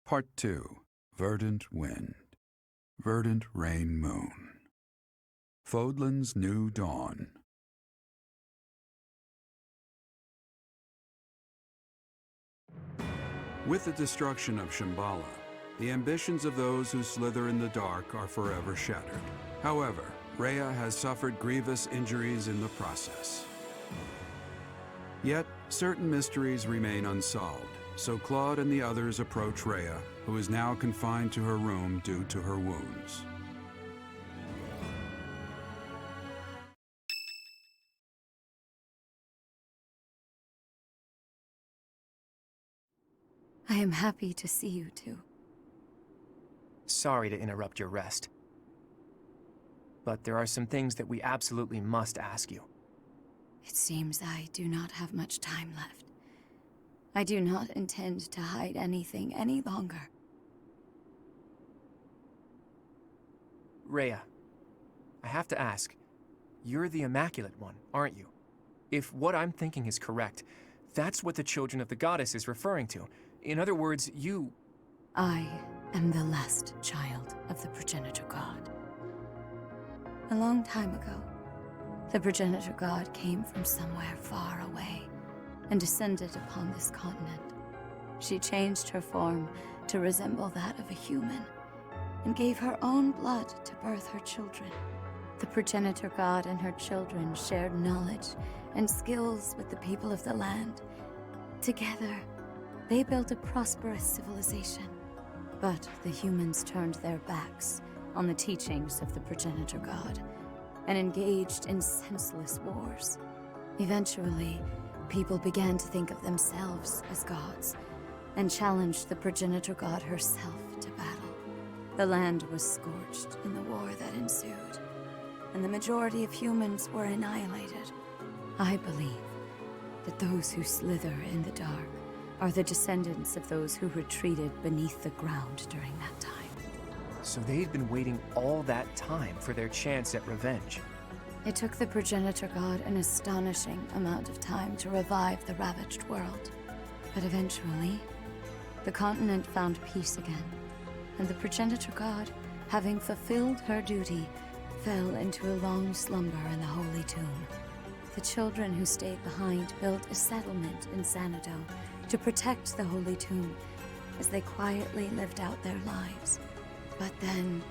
Part 2. Verdant Wind. Verdant Rain Moon. Fodlan's New Dawn. With the destruction of Shambhala, the ambitions of those who slither in the dark are forever shattered. However, Rhea has suffered grievous injuries in the process. Yet, certain mysteries remain unsolved, so Claude and the others approach Rhea, who is now confined to her room due to her wounds. I am happy to see you two. Sorry to interrupt your rest, but there are some things that we absolutely must ask you. It seems I do not have much time left. I do not intend to hide anything any longer. Rhea, I have to ask, you're the Immaculate One, aren't you? If what I'm thinking is correct, that's what the Children of the Goddess is referring to. In other words, you... I am the last child of the Progenitor God. A long time ago, the Progenitor God came from somewhere far away and descended upon this continent. She changed her form to resemble that of a human and gave her own blood to birth her children. The Progenitor God and her children shared knowledge and skills with the people of the land. Together, they built a prosperous civilization. But the humans turned their backs on the teachings of the Progenitor God and engaged in senseless wars. Eventually, people began to think of themselves as gods and challenged the Progenitor God herself to battle. The land was scorched in the war that ensued, and the majority of humans were annihilated. I believe that those who slither in the dark are the descendants of those who retreated beneath the ground during that time. So they'd been waiting all that time for their chance at revenge. It took the Progenitor God an astonishing amount of time to revive the ravaged world. But eventually, the continent found peace again, and the Progenitor God, having fulfilled her duty, fell into a long slumber in the Holy Tomb. The children who stayed behind built a settlement in Xanadu to protect the Holy Tomb as they quietly lived out their lives. But then,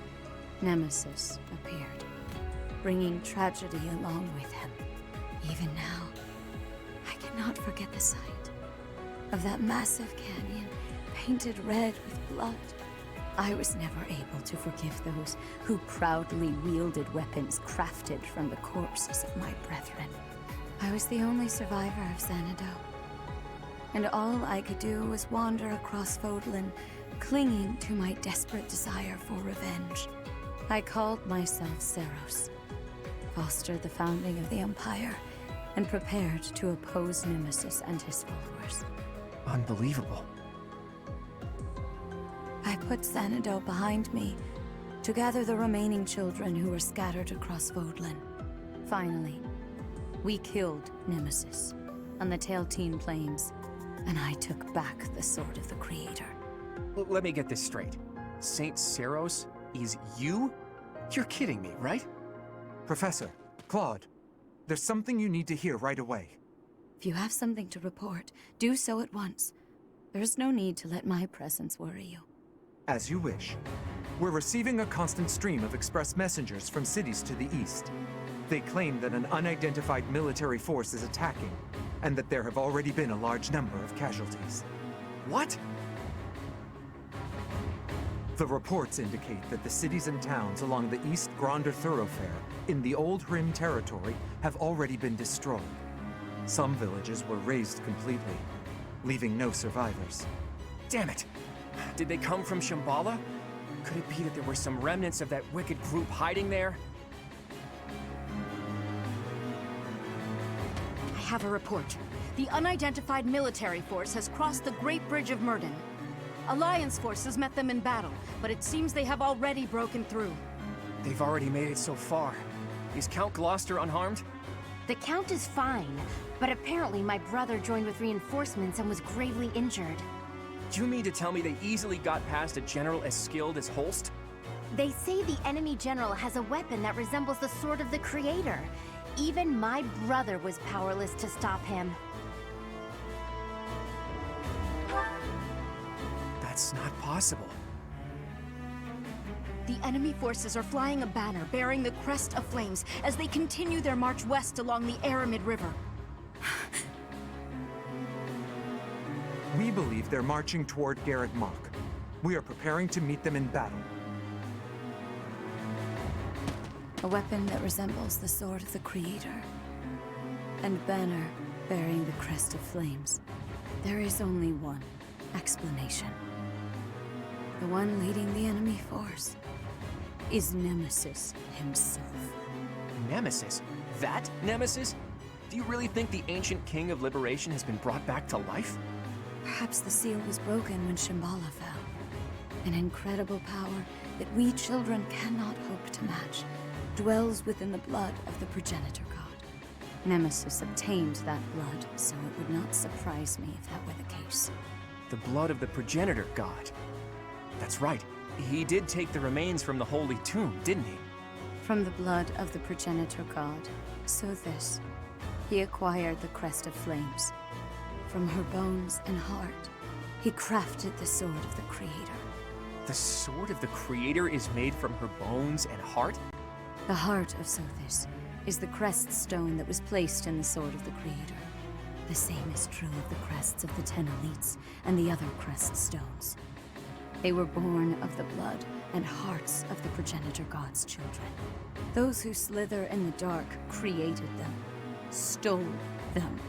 Nemesis appeared, bringing tragedy along with him. Even now, I cannot forget the sight of that massive canyon painted red with blood. I was never able to forgive those who proudly wielded weapons crafted from the corpses of my brethren. I was the only survivor of Xanadu, and all I could do was wander across Fodlan, clinging to my desperate desire for revenge. I called myself Seros, fostered the founding of the Empire, and prepared to oppose Nemesis and his followers. Unbelievable. I put Xanadu behind me to gather the remaining children who were scattered across Fodlan. Finally, we killed Nemesis on the Tailteen Plains, and I took back the Sword of the Creator. Let me get this straight. Saint Seros is you? You're kidding me, right? Professor, Claude, there's something you need to hear right away. If you have something to report, do so at once. There is no need to let my presence worry you. As you wish. We're receiving a constant stream of express messengers from cities to the east. They claim that an unidentified military force is attacking, and that there have already been a large number of casualties. What? The reports indicate that the cities and towns along the East Gronder thoroughfare in the Old Rim territory have already been destroyed. Some villages were razed completely, leaving no survivors. Damn it! Did they come from Shambhala? Could it be that there were some remnants of that wicked group hiding there? I have a report. The unidentified military force has crossed the Great Bridge of Murden. Alliance forces met them in battle, but it seems they have already broken through. They've already made it so far. Is Count Gloucester unharmed? The Count is fine, but apparently my brother joined with reinforcements and was gravely injured. Do you mean to tell me they easily got past a general as skilled as Holst? They say the enemy general has a weapon that resembles the sword of the Creator. Even my brother was powerless to stop him. That's not possible. The enemy forces are flying a banner bearing the crest of flames as they continue their march west along the Aramid River. We believe they're marching toward Garrett Mach. We are preparing to meet them in battle. A weapon that resembles the sword of the Creator. And banner bearing the crest of flames. There is only one explanation. The one leading the enemy force is Nemesis himself. Nemesis? That Nemesis? Do you really think the ancient king of liberation has been brought back to life? Perhaps the seal was broken when Shambhala fell. An incredible power that we children cannot hope to match dwells within the blood of the progenitor god. Nemesis obtained that blood, so it would not surprise me if that were the case. The blood of the progenitor god. That's right. He did take the remains from the holy tomb, didn't he? From the blood of the progenitor god, Sothis, he acquired the crest of flames. From her bones and heart, he crafted the sword of the Creator. The sword of the Creator is made from her bones and heart? The heart of Sothis is the crest stone that was placed in the sword of the Creator. The same is true of the crests of the 10 elites and the other crest stones. They were born of the blood and hearts of the progenitor god's children. Those who slither in the dark created them, stole them.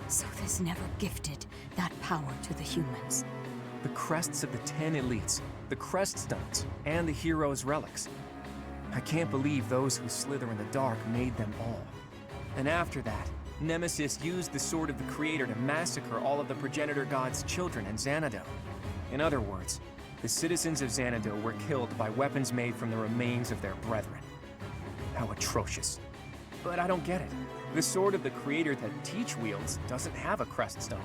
Sothis never gifted that power to the humans. The crests of the 10 elites, the crest stones, and the heroes' relics. I can't believe those who slither in the dark made them all. And after that, Nemesis used the sword of the Creator to massacre all of the progenitor god's children in Xanadu. In other words, the citizens of Xanadu were killed by weapons made from the remains of their brethren. How atrocious. But I don't get it. The sword of the Creator that Teach wields doesn't have a crest stone.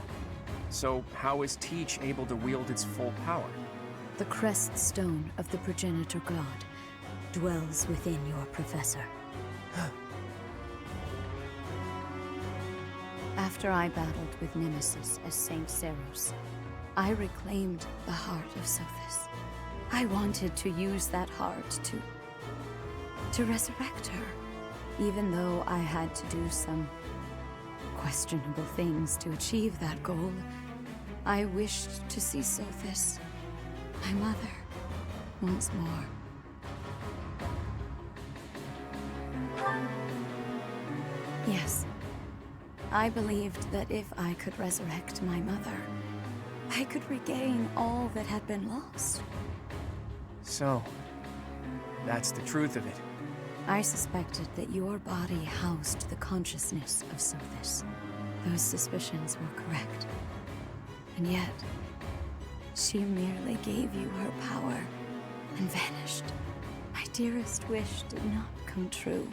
So how is Teach able to wield its full power? The crest stone of the progenitor god dwells within your professor. After I battled with Nemesis as Saint Seros, I reclaimed the heart of Sothis. I wanted to use that heart to resurrect her, even though I had to do some questionable things to achieve that goal. I wished to see Sothis, my mother, once more. Yes, I believed that if I could resurrect my mother, I could regain all that had been lost. So, that's the truth of it. I suspected that your body housed the consciousness of Sothis. Those suspicions were correct. And yet, she merely gave you her power and vanished. My dearest wish did not come true.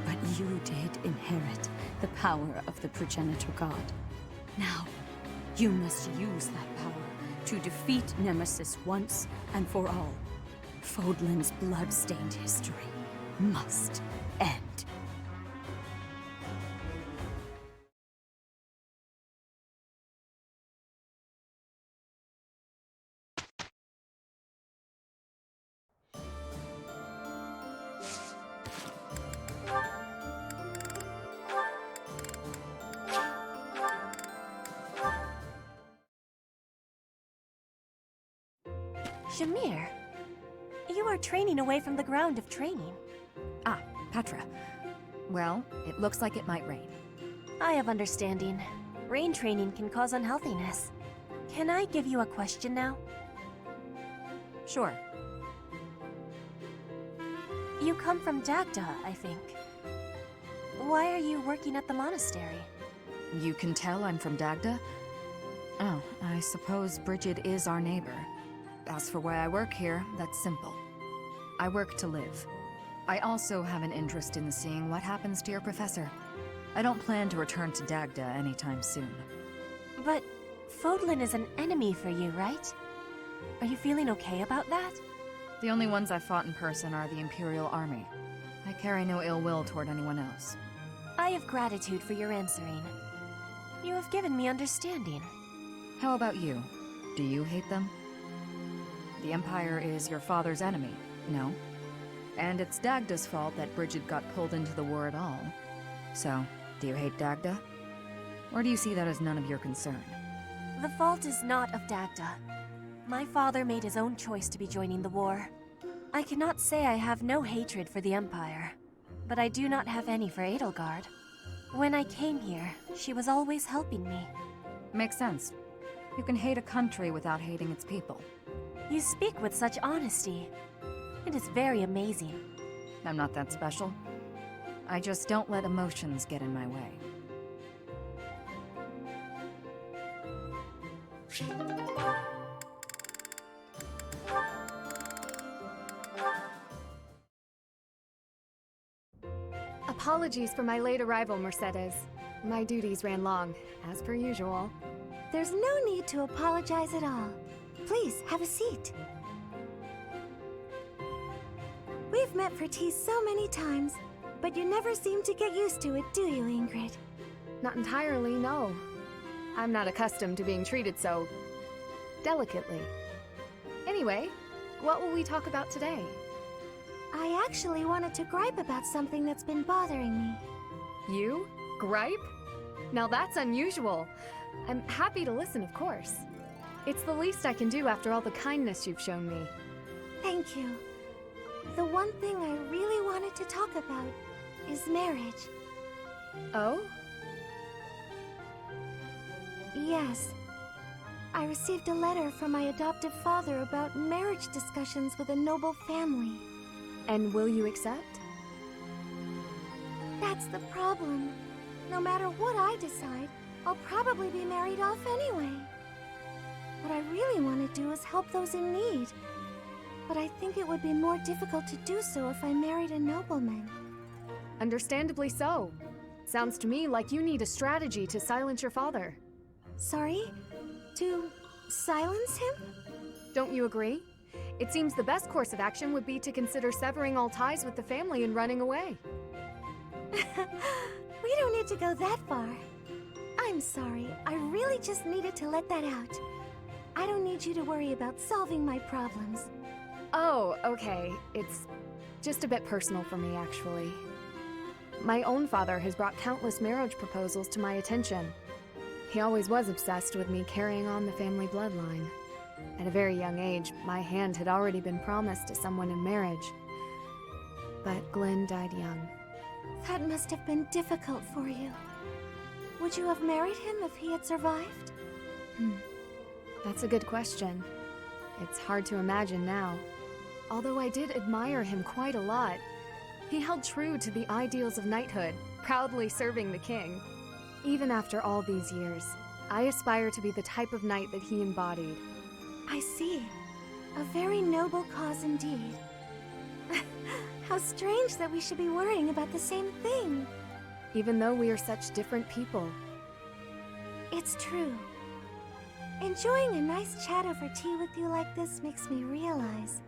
But you did inherit the power of the progenitor god. Now, you must use that power to defeat Nemesis once and for all. Fodlan's blood-stained history must end. Shamir, you are training away from the ground of training. Ah, Petra. Well, it looks like it might rain. I have understanding. Rain training can cause unhealthiness. Can I give you a question now? Sure. You come from Dagda, I think. Why are you working at the monastery? You can tell I'm from Dagda? Oh, I suppose Bridget is our neighbor. As for why I work here, that's simple. I work to live. I also have an interest in seeing what happens to your professor. I don't plan to return to Dagda anytime soon. But Fodlan is an enemy for you, right? Are you feeling okay about that? The only ones I've fought in person are the Imperial Army. I carry no ill will toward anyone else. I have gratitude for your answering. You have given me understanding. How about you? Do you hate them? The Empire is your father's enemy, no? And it's Dagda's fault that Bridget got pulled into the war at all. So, do you hate Dagda? Or do you see that as none of your concern? The fault is not of Dagda. My father made his own choice to be joining the war. I cannot say I have no hatred for the Empire, but I do not have any for Edelgard. When I came here, she was always helping me. Makes sense. You can hate a country without hating its people. You speak with such honesty. It is very amazing. I'm not that special. I just don't let emotions get in my way. Apologies for my late arrival, Mercedes. My duties ran long, as per usual. There's no need to apologize at all. Please, have a seat. We've met for tea so many times, but you never seem to get used to it, do you, Ingrid? Not entirely, no. I'm not accustomed to being treated so... delicately. Anyway, what will we talk about today? I actually wanted to gripe about something that's been bothering me. You? Gripe? Now that's unusual. I'm happy to listen, of course. It's the least I can do after all the kindness you've shown me. Thank you. The one thing I really wanted to talk about is marriage. Oh? Yes. I received a letter from my adoptive father about marriage discussions with a noble family. And will you accept? That's the problem. No matter what I decide, I'll probably be married off anyway. What I really want to do is help those in need. But I think it would be more difficult to do so if I married a nobleman. Understandably so. Sounds to me like you need a strategy to silence your father. Sorry? To silence him? Don't you agree? It seems the best course of action would be to consider severing all ties with the family and running away. We don't need to go that far. I'm sorry, I really just needed to let that out. I don't need you to worry about solving my problems. Oh, okay. It's just a bit personal for me, actually. My own father has brought countless marriage proposals to my attention. He always was obsessed with me carrying on the family bloodline. At a very young age, my hand had already been promised to someone in marriage. But Glenn died young. That must have been difficult for you. Would you have married him if he had survived? That's a good question. It's hard to imagine now. Although I did admire him quite a lot. He held true to the ideals of knighthood, proudly serving the king. Even after all these years, I aspire to be the type of knight that he embodied. I see. A very noble cause indeed. How strange that we should be worrying about the same thing. Even though we are such different people. It's true. Enjoying a nice chat over tea with you like this makes me realize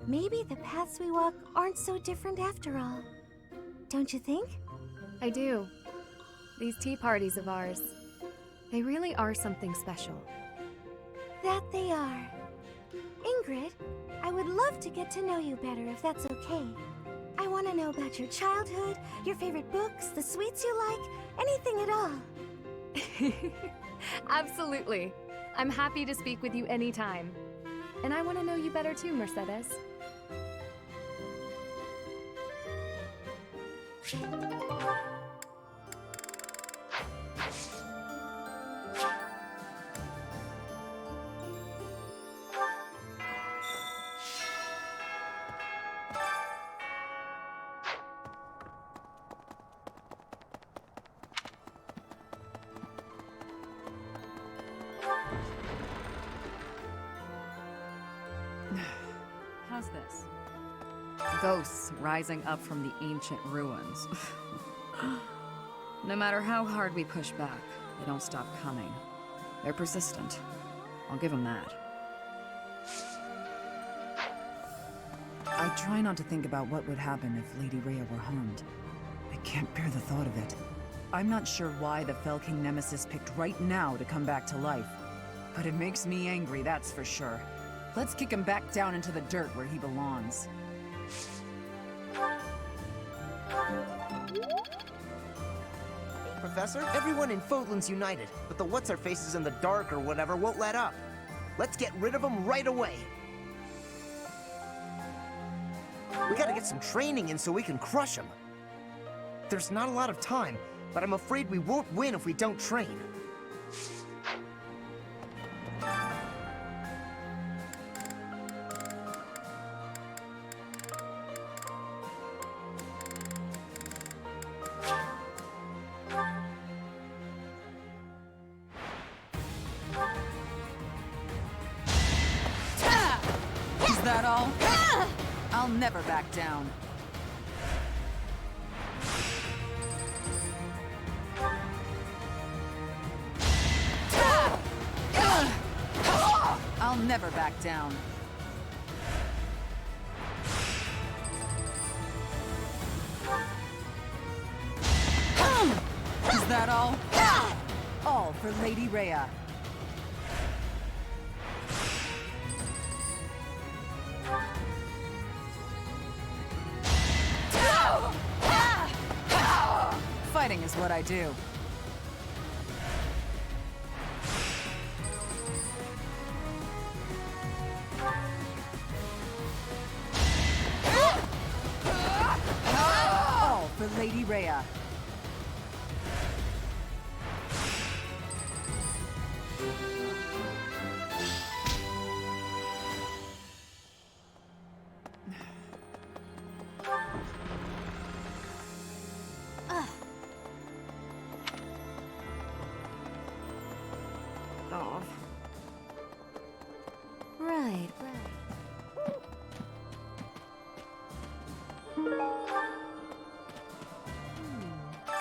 maybe the paths we walk aren't so different after all. Don't you think? I do. These tea parties of ours, they really are something special. That they are. Ingrid, I would love to get to know you better if that's okay. I want to know about your childhood, your favorite books, the sweets you like, anything at all. Absolutely. I'm happy to speak with you anytime. And I want to know you better too, Mercedes. How's this? Ghosts rising up from the ancient ruins. No matter how hard we push back, they don't stop coming. They're persistent. I'll give them that. I try not to think about what would happen if Lady Rhea were harmed. I can't bear the thought of it. I'm not sure why the Fell King Nemesis picked right now to come back to life. But it makes me angry, that's for sure. Let's kick him back down into the dirt where he belongs. Professor, everyone in Fodlan's united, but the what's-her-faces in the dark or whatever won't let up. Let's get rid of them right away. We gotta get some training in so we can crush them. There's not a lot of time, but I'm afraid we won't win if we don't train. Is that all? I'll never back down. I'll never back down. Is that all? All for Lady Rhea. Fighting is what I do. All for Lady Rhea. Oh. Right.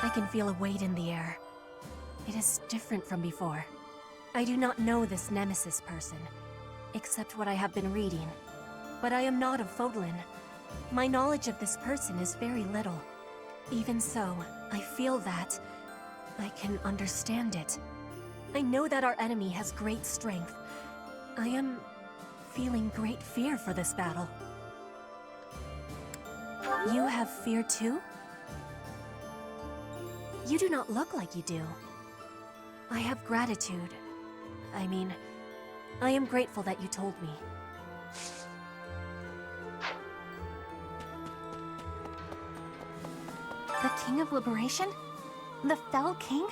I can feel a weight in the air. It is different from before. I do not know this Nemesis person, except what I have been reading. But I am not of Fodlan. My knowledge of this person is very little. Even so, I feel that I can understand it. I know that our enemy has great strength. I am feeling great fear for this battle. You have fear too? You do not look like you do. I have gratitude. I mean, I am grateful that you told me. The King of Liberation? The Fell King?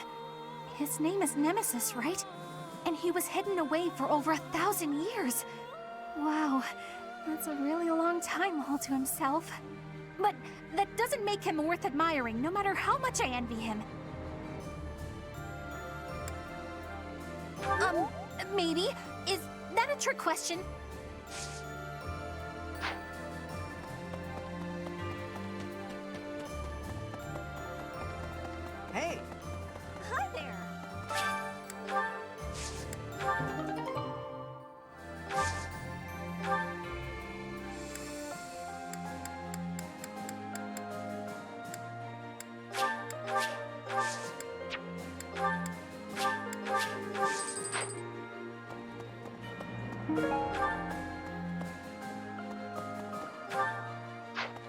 His name is Nemesis, right? And he was hidden away for over 1,000 years. Wow, that's a really long time all to himself. But that doesn't make him worth admiring, no matter how much I envy him. Maybe? Is that a trick question? Hey! Hi there!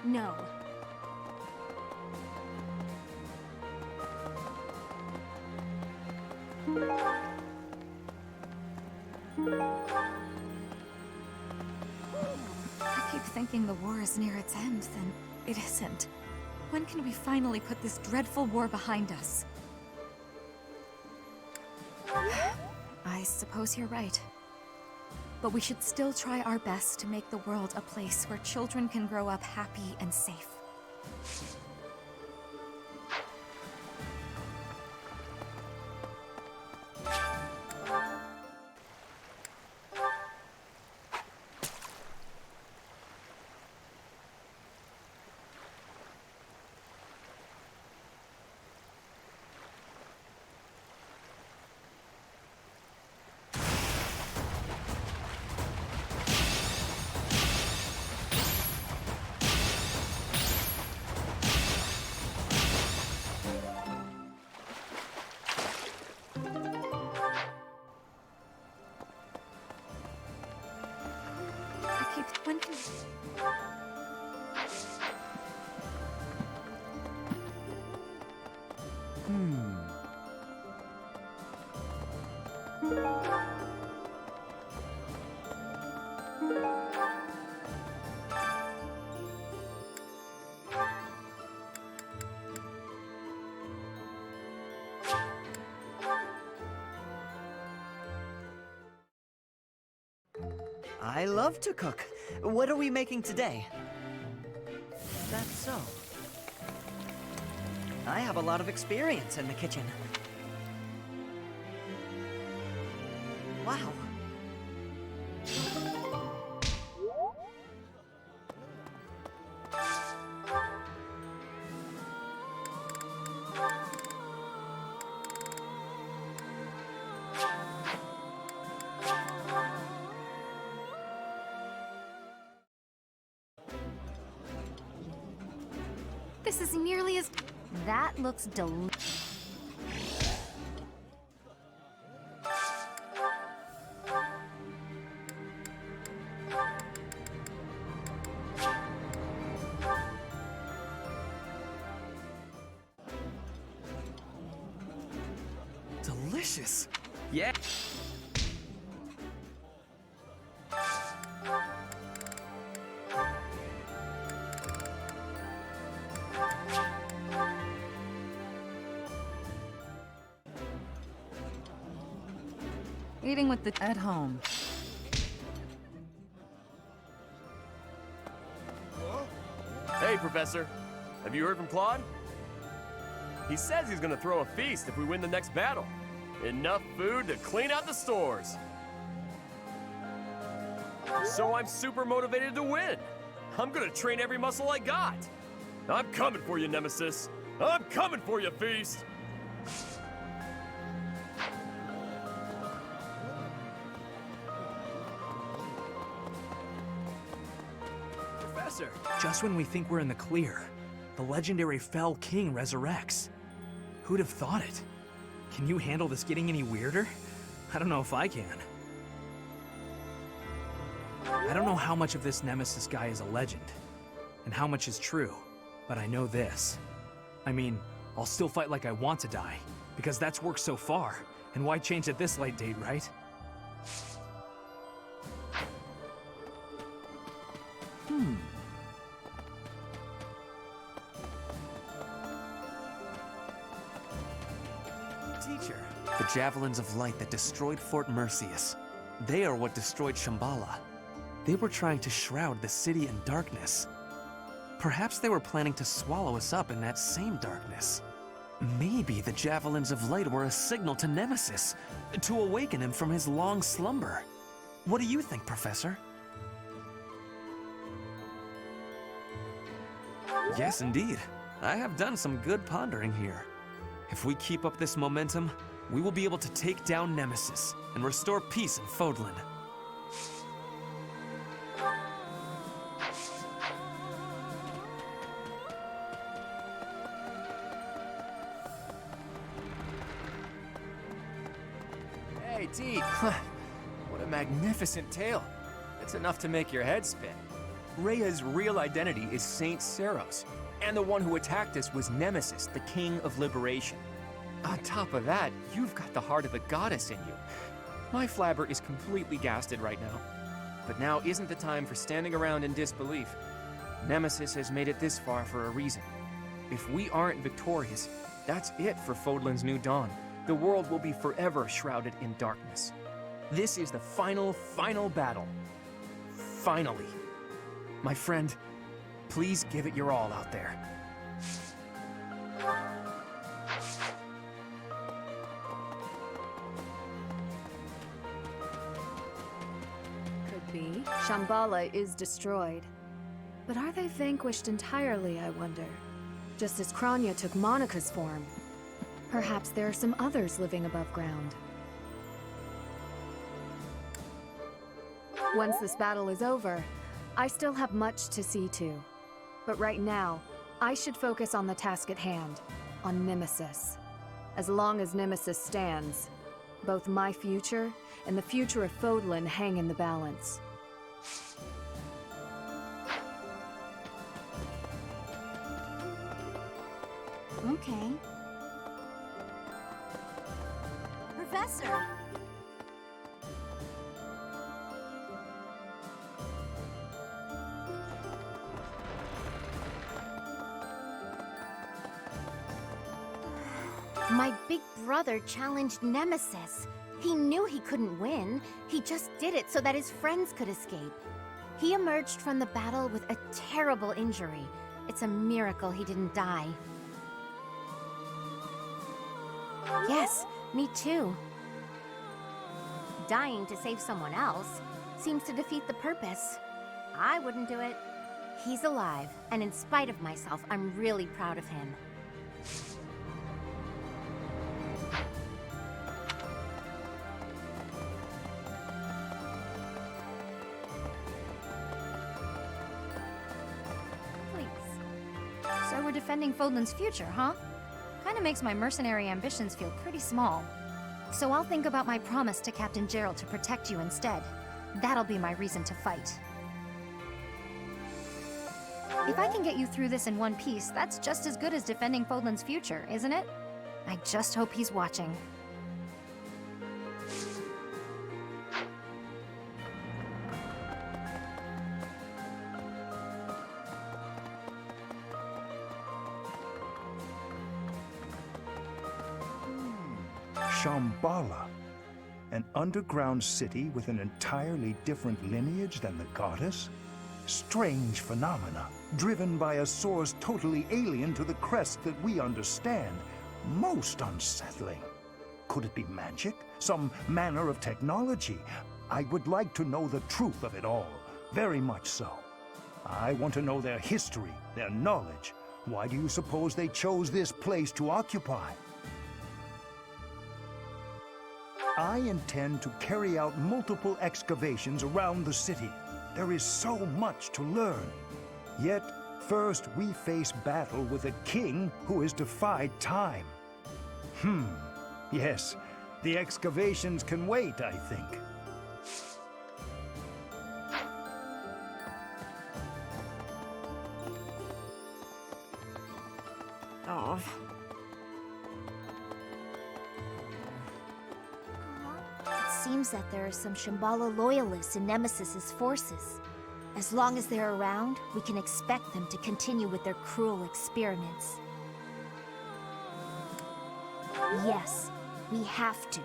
No. I keep thinking the war is near its end, then it isn't. When can we finally put this dreadful war behind us? I suppose you're right. But we should still try our best to make the world a place where children can grow up happy and safe. When can... I love to cook. What are we making today? That's so. I have a lot of experience in the kitchen. Wow. This is nearly as... That looks delicious. Delicious. Yeah. Eating with the at home. Hey, Professor. Have you heard from Claude? He says he's gonna throw a feast if we win the next battle. Enough food to clean out the stores. So I'm super motivated to win. I'm gonna train every muscle I got. I'm coming for you, Nemesis. I'm coming for you, Feast. Professor. Just when we think we're in the clear, the legendary Fell King resurrects. Who'd have thought it? Can you handle this getting any weirder? I don't know if I can. I don't know how much of this Nemesis guy is a legend, and how much is true, but I know this. I mean, I'll still fight like I want to die, because that's worked so far, and why change at this late date, right? Teacher. The javelins of light that destroyed Fort Mercius. They are what destroyed Shambhala. They were trying to shroud the city in darkness. Perhaps they were planning to swallow us up in that same darkness. Maybe the javelins of light were a signal to Nemesis, to awaken him from his long slumber. What do you think, Professor? Yes, indeed. I have done some good pondering here. If we keep up this momentum, we will be able to take down Nemesis and restore peace in Fodlan. Hey, T. What a magnificent tale. It's enough to make your head spin. Rhea's real identity is Saint Seros, and the one who attacked us was Nemesis, the King of Liberation. On top of that, you've got the heart of the goddess in you. My flabber is completely gasted right now. But now isn't the time for standing around in disbelief. Nemesis has made it this far for a reason. If we aren't victorious, that's it for Fodlan's new dawn. The world will be forever shrouded in darkness. This is the final battle. Finally. My friend, please give it your all out there. Could be. Shambhala is destroyed. But are they vanquished entirely, I wonder? Just as Kranya took Monica's form. Perhaps there are some others living above ground. Once this battle is over, I still have much to see to. But right now, I should focus on the task at hand, on Nemesis. As long as Nemesis stands, both my future and the future of Fodlan hang in the balance. Okay. Professor! My big brother challenged Nemesis. He knew he couldn't win. He just did it so that his friends could escape. He emerged from the battle with a terrible injury. It's a miracle he didn't die. Yes, me too. Dying to save someone else seems to defeat the purpose. I wouldn't do it. He's alive, and in spite of myself, I'm really proud of him. So we're defending Fodlan's future, huh? Kinda makes my mercenary ambitions feel pretty small. So I'll think about my promise to Captain Gerald to protect you instead. That'll be my reason to fight. If I can get you through this in one piece, that's just as good as defending Fodlan's future, isn't it? I just hope he's watching. Shambhala, an underground city with an entirely different lineage than the goddess? Strange phenomena, driven by a source totally alien to the crest that we understand. Most unsettling. Could it be magic? Some manner of technology? I would like to know the truth of it all. Very much so. I want to know their history, their knowledge. Why do you suppose they chose this place to occupy? I intend to carry out multiple excavations around the city. There is so much to learn. Yet, first we face battle with a king who has defied time. Yes, the excavations can wait, I think. Oh. It seems that there are some Shambhala loyalists in Nemesis's forces. As long as they're around, we can expect them to continue with their cruel experiments. Yes, we have to.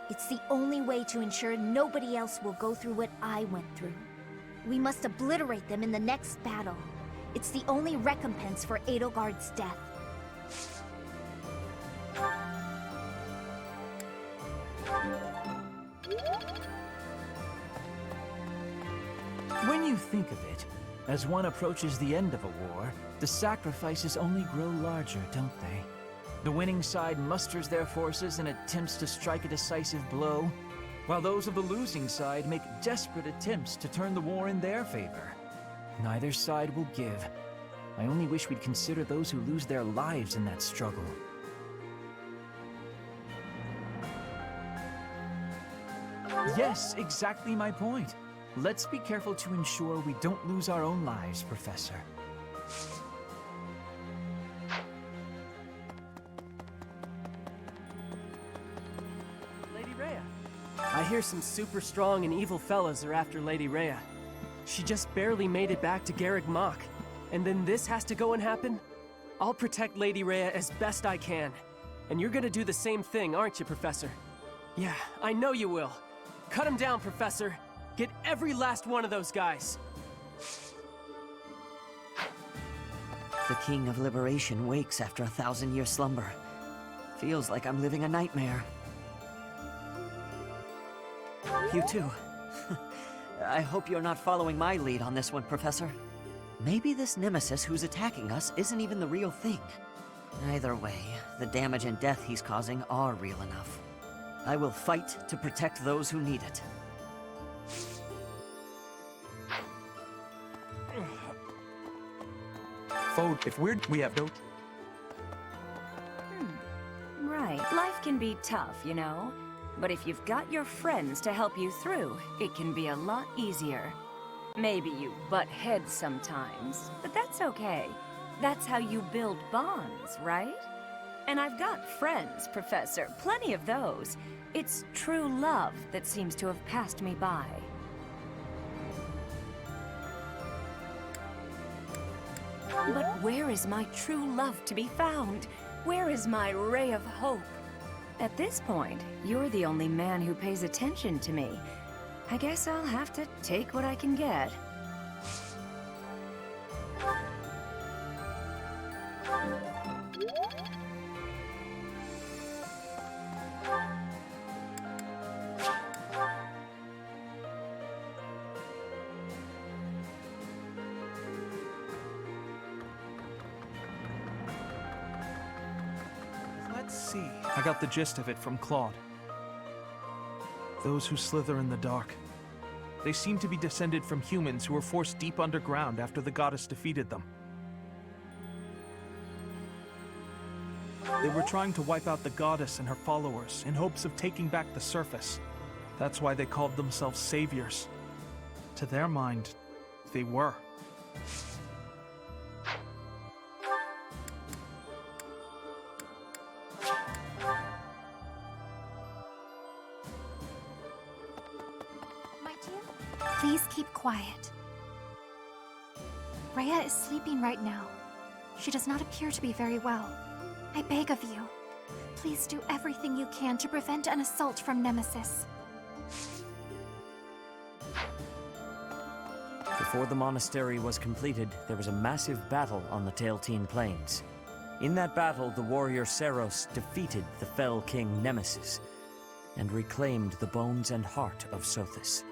It's the only way to ensure nobody else will go through what I went through. We must obliterate them in the next battle. It's the only recompense for Edelgard's death. When you think of it, as one approaches the end of a war, the sacrifices only grow larger, don't they? The winning side musters their forces and attempts to strike a decisive blow, while those of the losing side make desperate attempts to turn the war in their favor. Neither side will give. I only wish we'd consider those who lose their lives in that struggle. Yes, exactly my point. Let's be careful to ensure we don't lose our own lives, Professor. Lady Rhea. I hear some super strong and evil fellas are after Lady Rhea. She just barely made it back to Garreg Mach. And then this has to go and happen? I'll protect Lady Rhea as best I can. And you're gonna do the same thing, aren't you, Professor? Yeah, I know you will. Cut him down, Professor. Get every last one of those guys. The King of Liberation wakes after 1,000-year slumber. Feels like I'm living a nightmare. You too. I hope you're not following my lead on this one, Professor. Maybe this nemesis who's attacking us isn't even the real thing. Either way, the damage and death he's causing are real enough. I will fight to protect those who need it. If we have no... Right. Life can be tough, you know. But if you've got your friends to help you through, it can be a lot easier. Maybe you butt heads sometimes, but that's okay. That's how you build bonds, right? And I've got friends, Professor, plenty of those. It's true love that seems to have passed me by. But where is my true love to be found? Where is my ray of hope? At this point, you're the only man who pays attention to me. I guess I'll have to take what I can get. Let's see. I got the gist of it from Claude. Those who slither in the dark. They seem to be descended from humans who were forced deep underground after the goddess defeated them. They were trying to wipe out the goddess and her followers in hopes of taking back the surface. That's why they called themselves saviors. To their mind, they were. My dear, please keep quiet. Rhea is sleeping right now. She does not appear to be very well. I beg of you, please do everything you can to prevent an assault from Nemesis. Before the monastery was completed, there was a massive battle on the Tailteen Plains. In that battle, the warrior Seros defeated the fell king Nemesis and reclaimed the bones and heart of Sothis.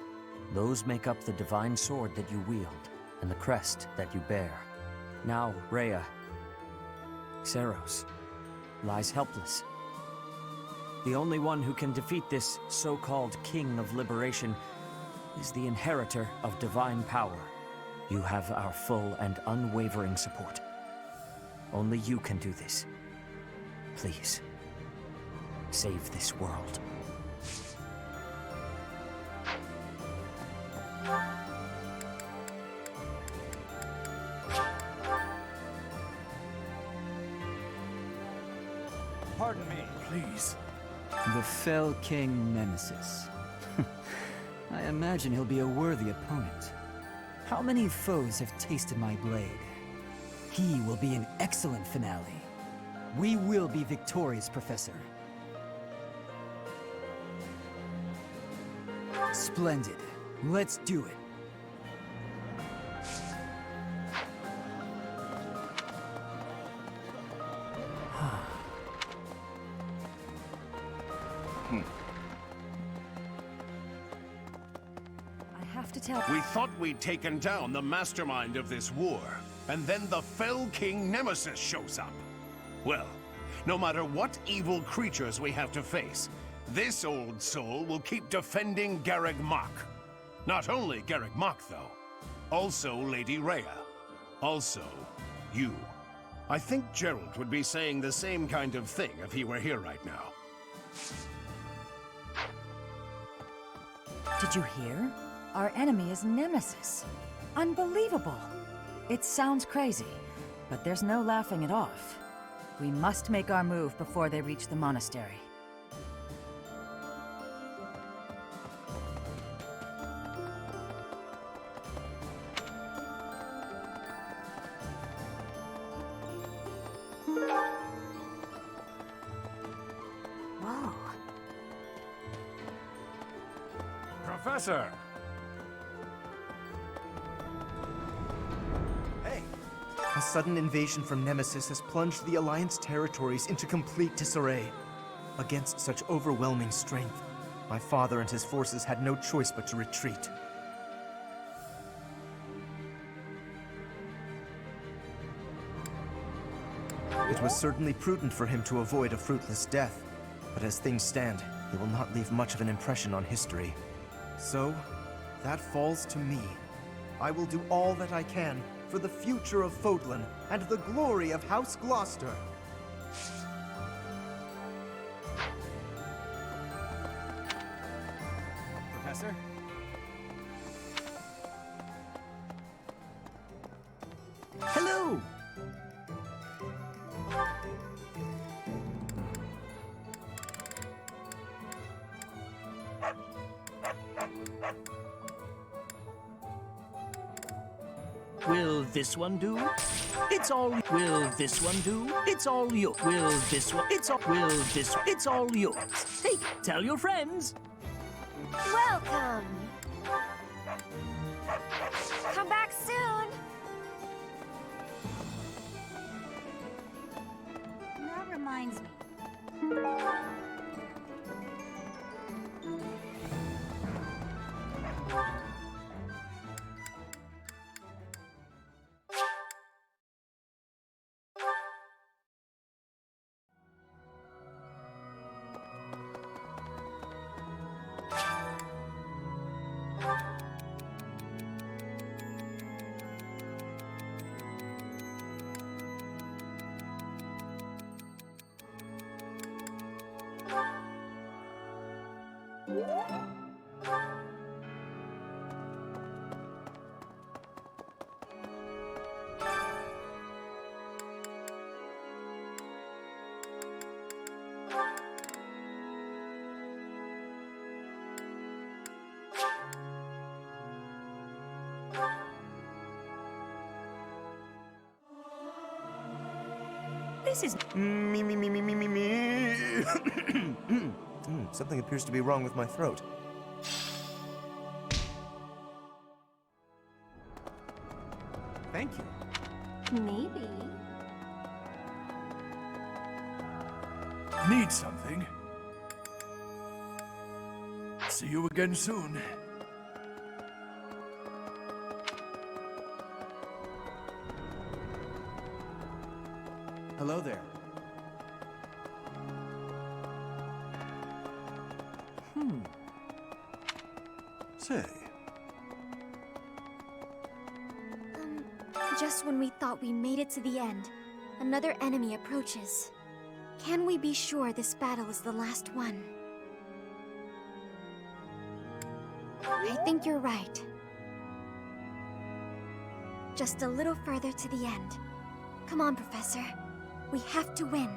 Those make up the divine sword that you wield and the crest that you bear. Now, Rhea, Seros, lies helpless. The only one who can defeat this so-called King of Liberation is the inheritor of divine power. You have our full and unwavering support. Only you can do this. Please, save this world. Pardon me. Please. The fell king Nemesis. I imagine he'll be a worthy opponent. How many foes have tasted my blade? He will be an excellent finale. We will be victorious, Professor. Splendid. Let's do it. We thought we'd taken down the mastermind of this war, and then the fell king Nemesis shows up. Well, no matter what evil creatures we have to face, this old soul will keep defending Garreg Mach. Not only Garreg Mach, though. Also Lady Rhea. Also, you. I think Gerald would be saying the same kind of thing if he were here right now. Did you hear? Our enemy is Nemesis. Unbelievable. It sounds crazy, but there's no laughing it off. We must make our move before they reach the monastery. Whoa. Professor! A sudden invasion from Nemesis has plunged the Alliance territories into complete disarray. Against such overwhelming strength, my father and his forces had no choice but to retreat. It was certainly prudent for him to avoid a fruitless death, but as things stand, he will not leave much of an impression on history. So, that falls to me. I will do all that I can for the future of Fodlan and the glory of House Gloucester. Professor? Hello! Will this one do? It's all. Will this one do? It's all yours. Will this one? It's all. Will this? It's all yours. Hey, tell your friends. Welcome! Come back soon! That reminds me. This is Me. Something appears to be wrong with my throat. Thank you. Maybe. Need something? See you again soon. Hello there. Say, Just when we thought we made it to the end, another enemy approaches. Can we be sure this battle is the last one? I think you're right. Just a little further to the end. Come on, Professor. We have to win.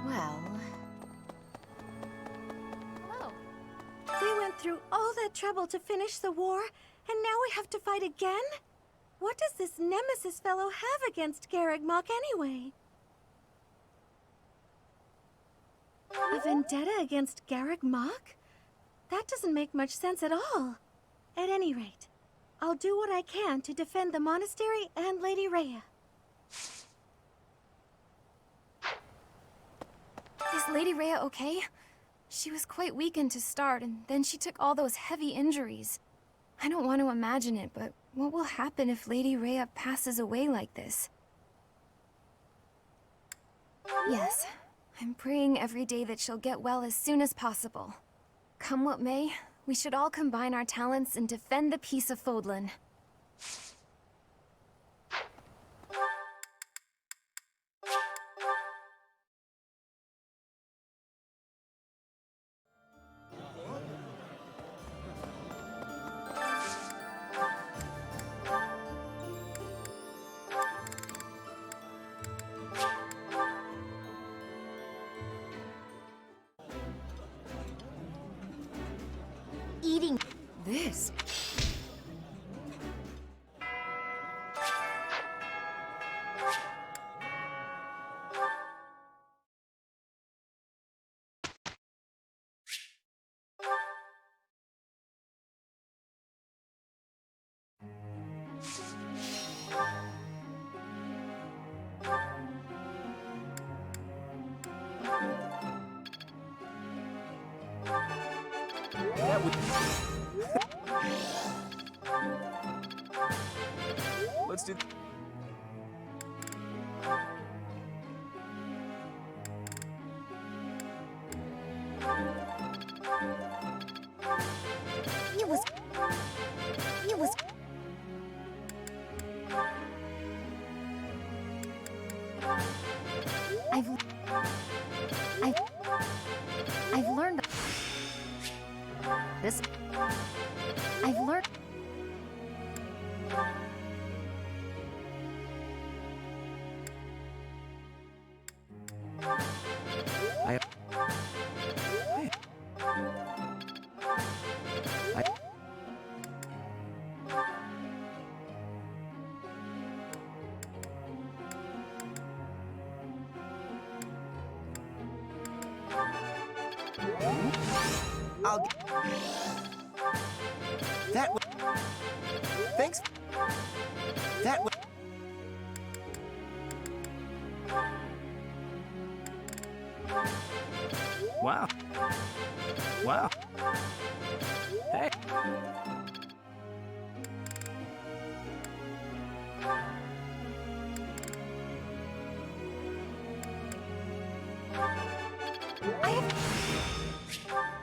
Well... Hello. We went through all that trouble to finish the war, and now we have to fight again? What does this Nemesis fellow have against Garreg Mach anyway? A vendetta against Garreg Mach? That doesn't make much sense at all. At any rate, I'll do what I can to defend the monastery and Lady Rhea. Is Lady Rhea okay? She was quite weakened to start, and then she took all those heavy injuries. I don't want to imagine it, but what will happen if Lady Rhea passes away like this? Yes, I'm praying every day that she'll get well as soon as possible. Come what may, we should all combine our talents and defend the peace of Fodlan. Eating this. That would... Let's do... It was... I've learned... This... I've learned... I'll that thanks. That Wow. Wow. Hey.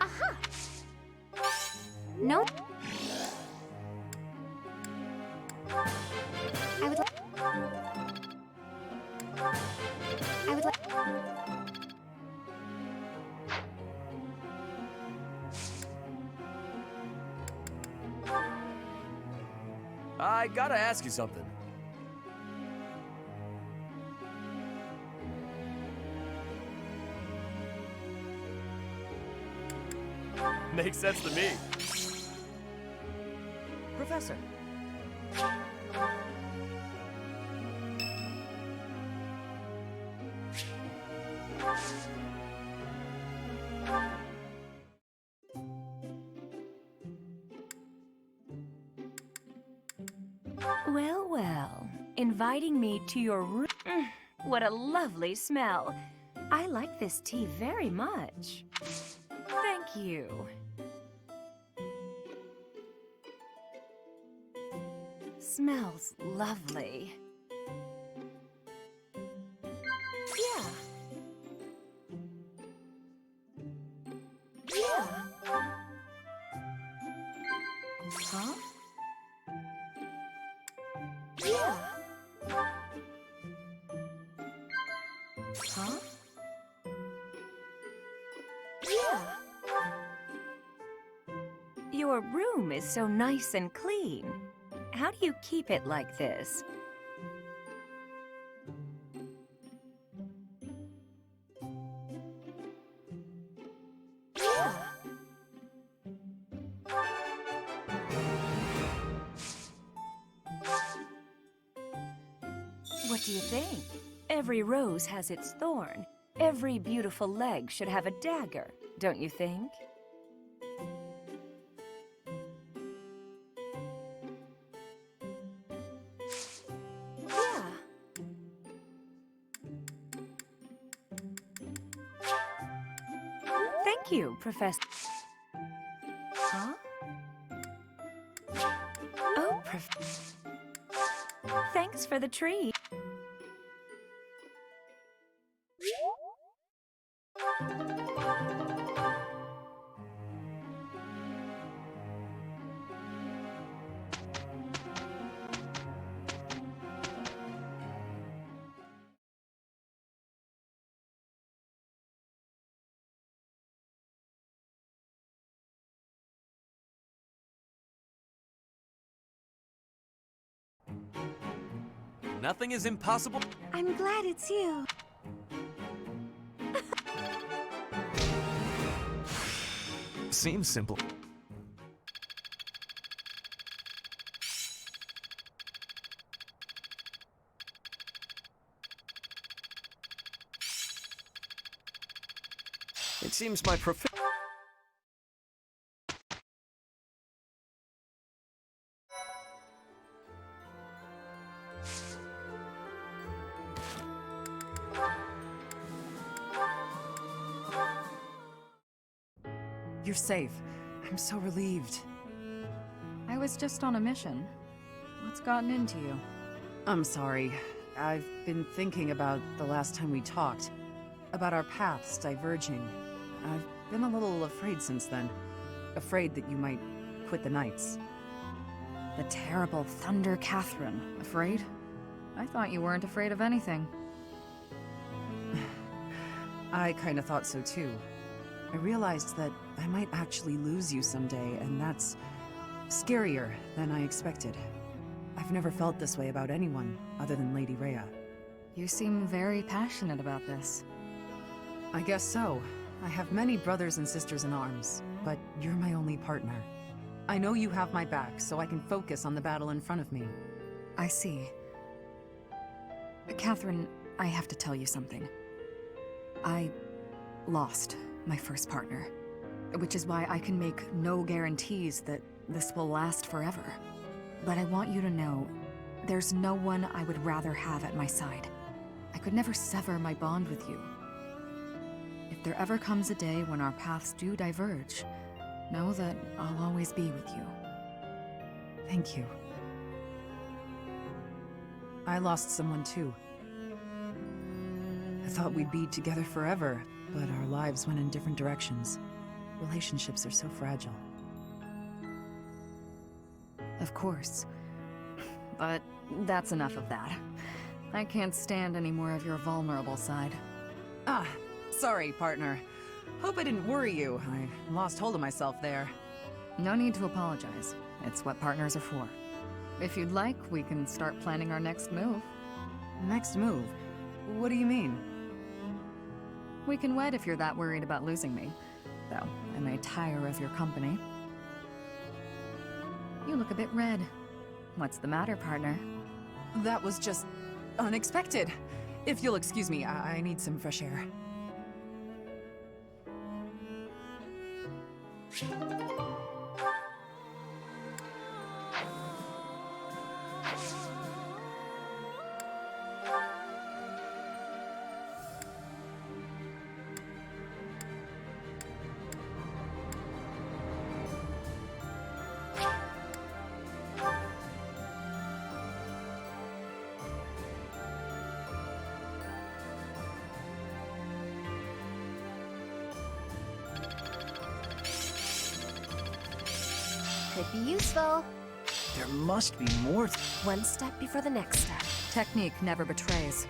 Aha! No. I would like. I would like. I gotta ask you something. Makes sense to me. Professor. Well, well. Inviting me to your room. What a lovely smell. I like this tea very much. Thank you. Smells lovely. Yeah. Yeah. Huh? Yeah. Huh? Yeah. Your room is so nice and clean. How do you keep it like this? Yeah. What do you think? Every rose has its thorn. Every beautiful leg should have a dagger, don't you think? Yeah. Thank you, Professor. Huh? Oh, Thanks for the tree. Nothing is impossible. I'm glad it's you. Seems simple. It seems my You're safe. I'm so relieved. I was just on a mission. What's gotten into you? I'm sorry. I've been thinking about the last time we talked. About our paths diverging. I've been a little afraid since then. Afraid that you might quit the Knights. The terrible Thunder Catherine. Afraid? I thought you weren't afraid of anything. I kinda thought so too. I realized that I might actually lose you someday, and that's scarier than I expected. I've never felt this way about anyone other than Lady Rhea. You seem very passionate about this. I guess so. I have many brothers and sisters in arms, but you're my only partner. I know you have my back, so I can focus on the battle in front of me. I see. Catherine, I have to tell you something. I lost my first partner, which is why I can make no guarantees that this will last forever. But I want you to know, there's no one I would rather have at my side. I could never sever my bond with you. If there ever comes a day when our paths do diverge, know that I'll always be with you. Thank you. I lost someone too. I thought we'd be together forever, but our lives went in different directions. Relationships are so fragile. Of course. But that's enough of that. I can't stand any more of your vulnerable side. Ah, sorry, partner. Hope I didn't worry you. I lost hold of myself there. No need to apologize. It's what partners are for. If you'd like, we can start planning our next move. Next move? What do you mean? We can wed if you're that worried about losing me. Though, I may tire of your company. You look a bit red. What's the matter, partner? That was just unexpected. If you'll excuse me, I need some fresh air. Could be useful. There must be more. One step before the next step. Technique never betrays.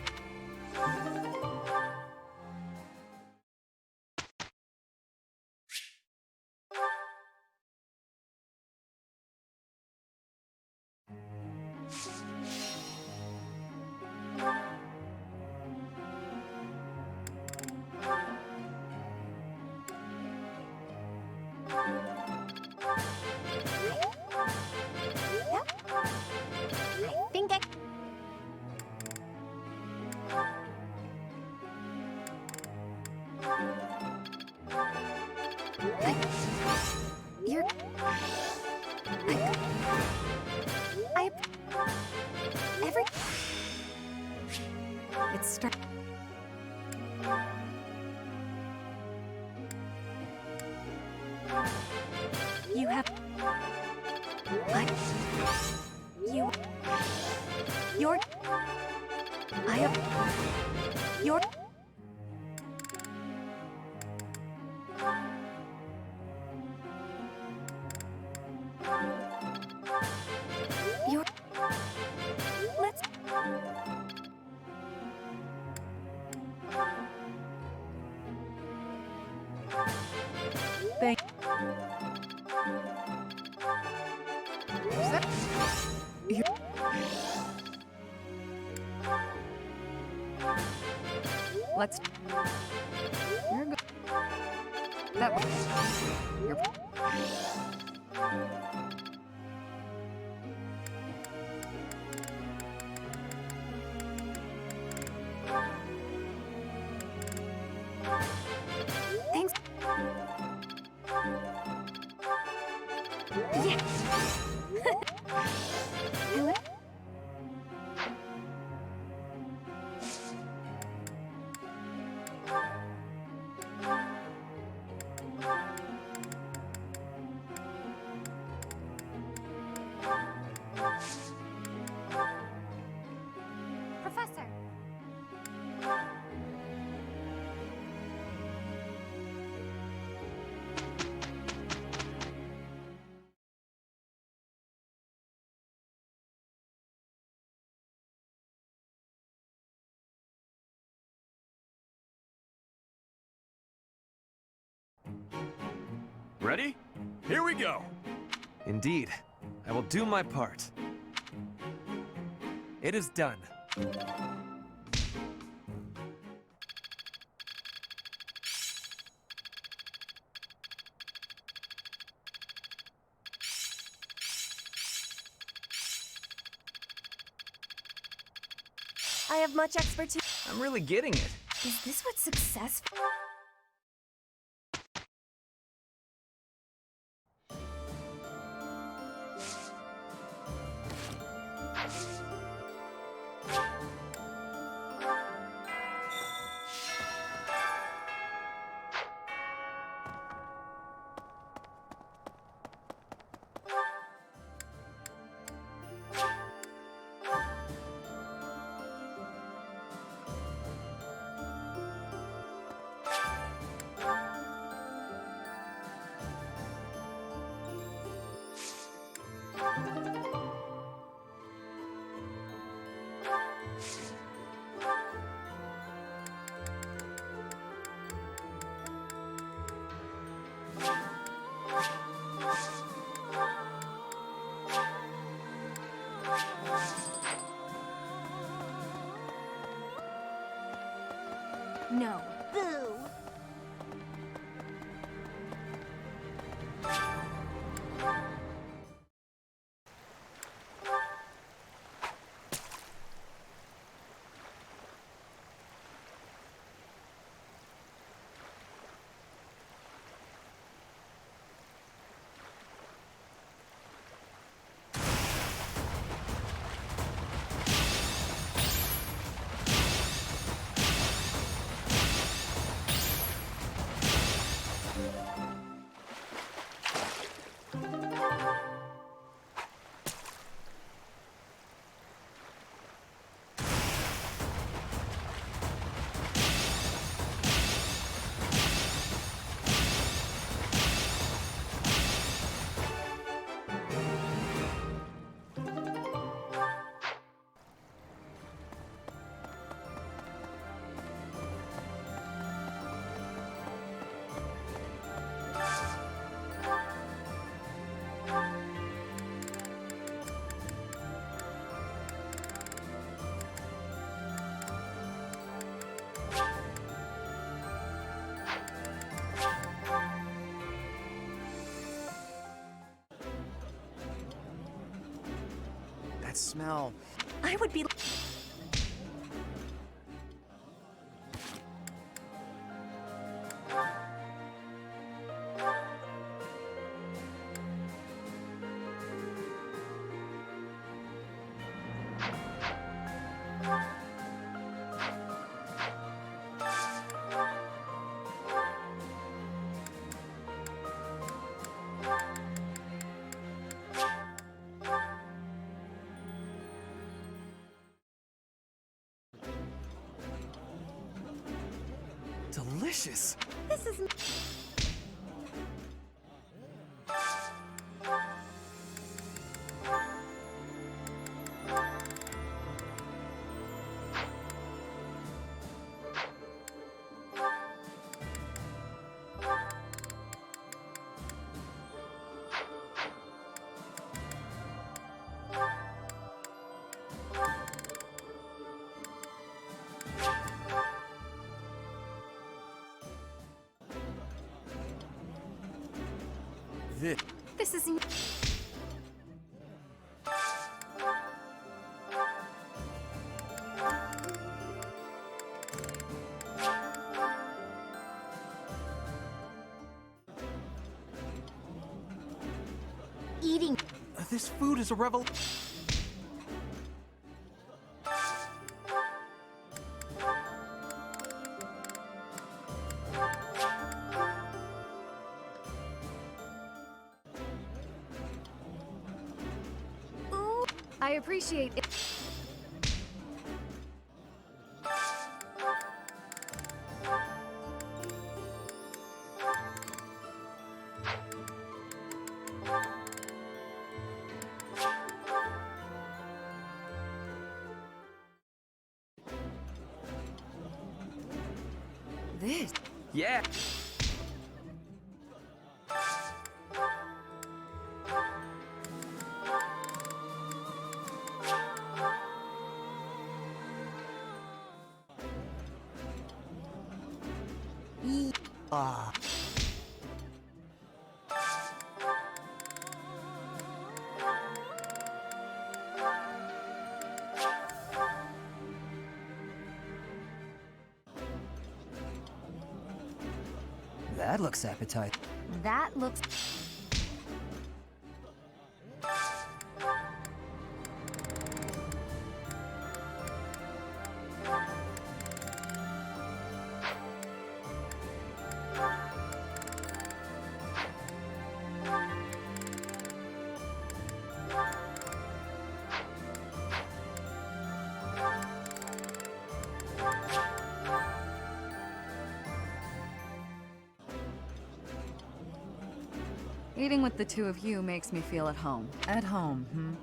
You have... You're... I have... You're... You're... Let's... Thank... Let's... You're good. That was... You're... Thanks. Yeah. Professor. Ready? Here we go! Indeed. I will do my part. It is done. I have much expertise. I'm really getting it. Is this what success? No. Boo! That smell. I would be. Delicious. This is... This is... Eating... This food is a revel... I appreciate it. This. Yeah. Ah. That looks appetizing. That looks... Eating with the two of you makes me feel at home. At home, hmm?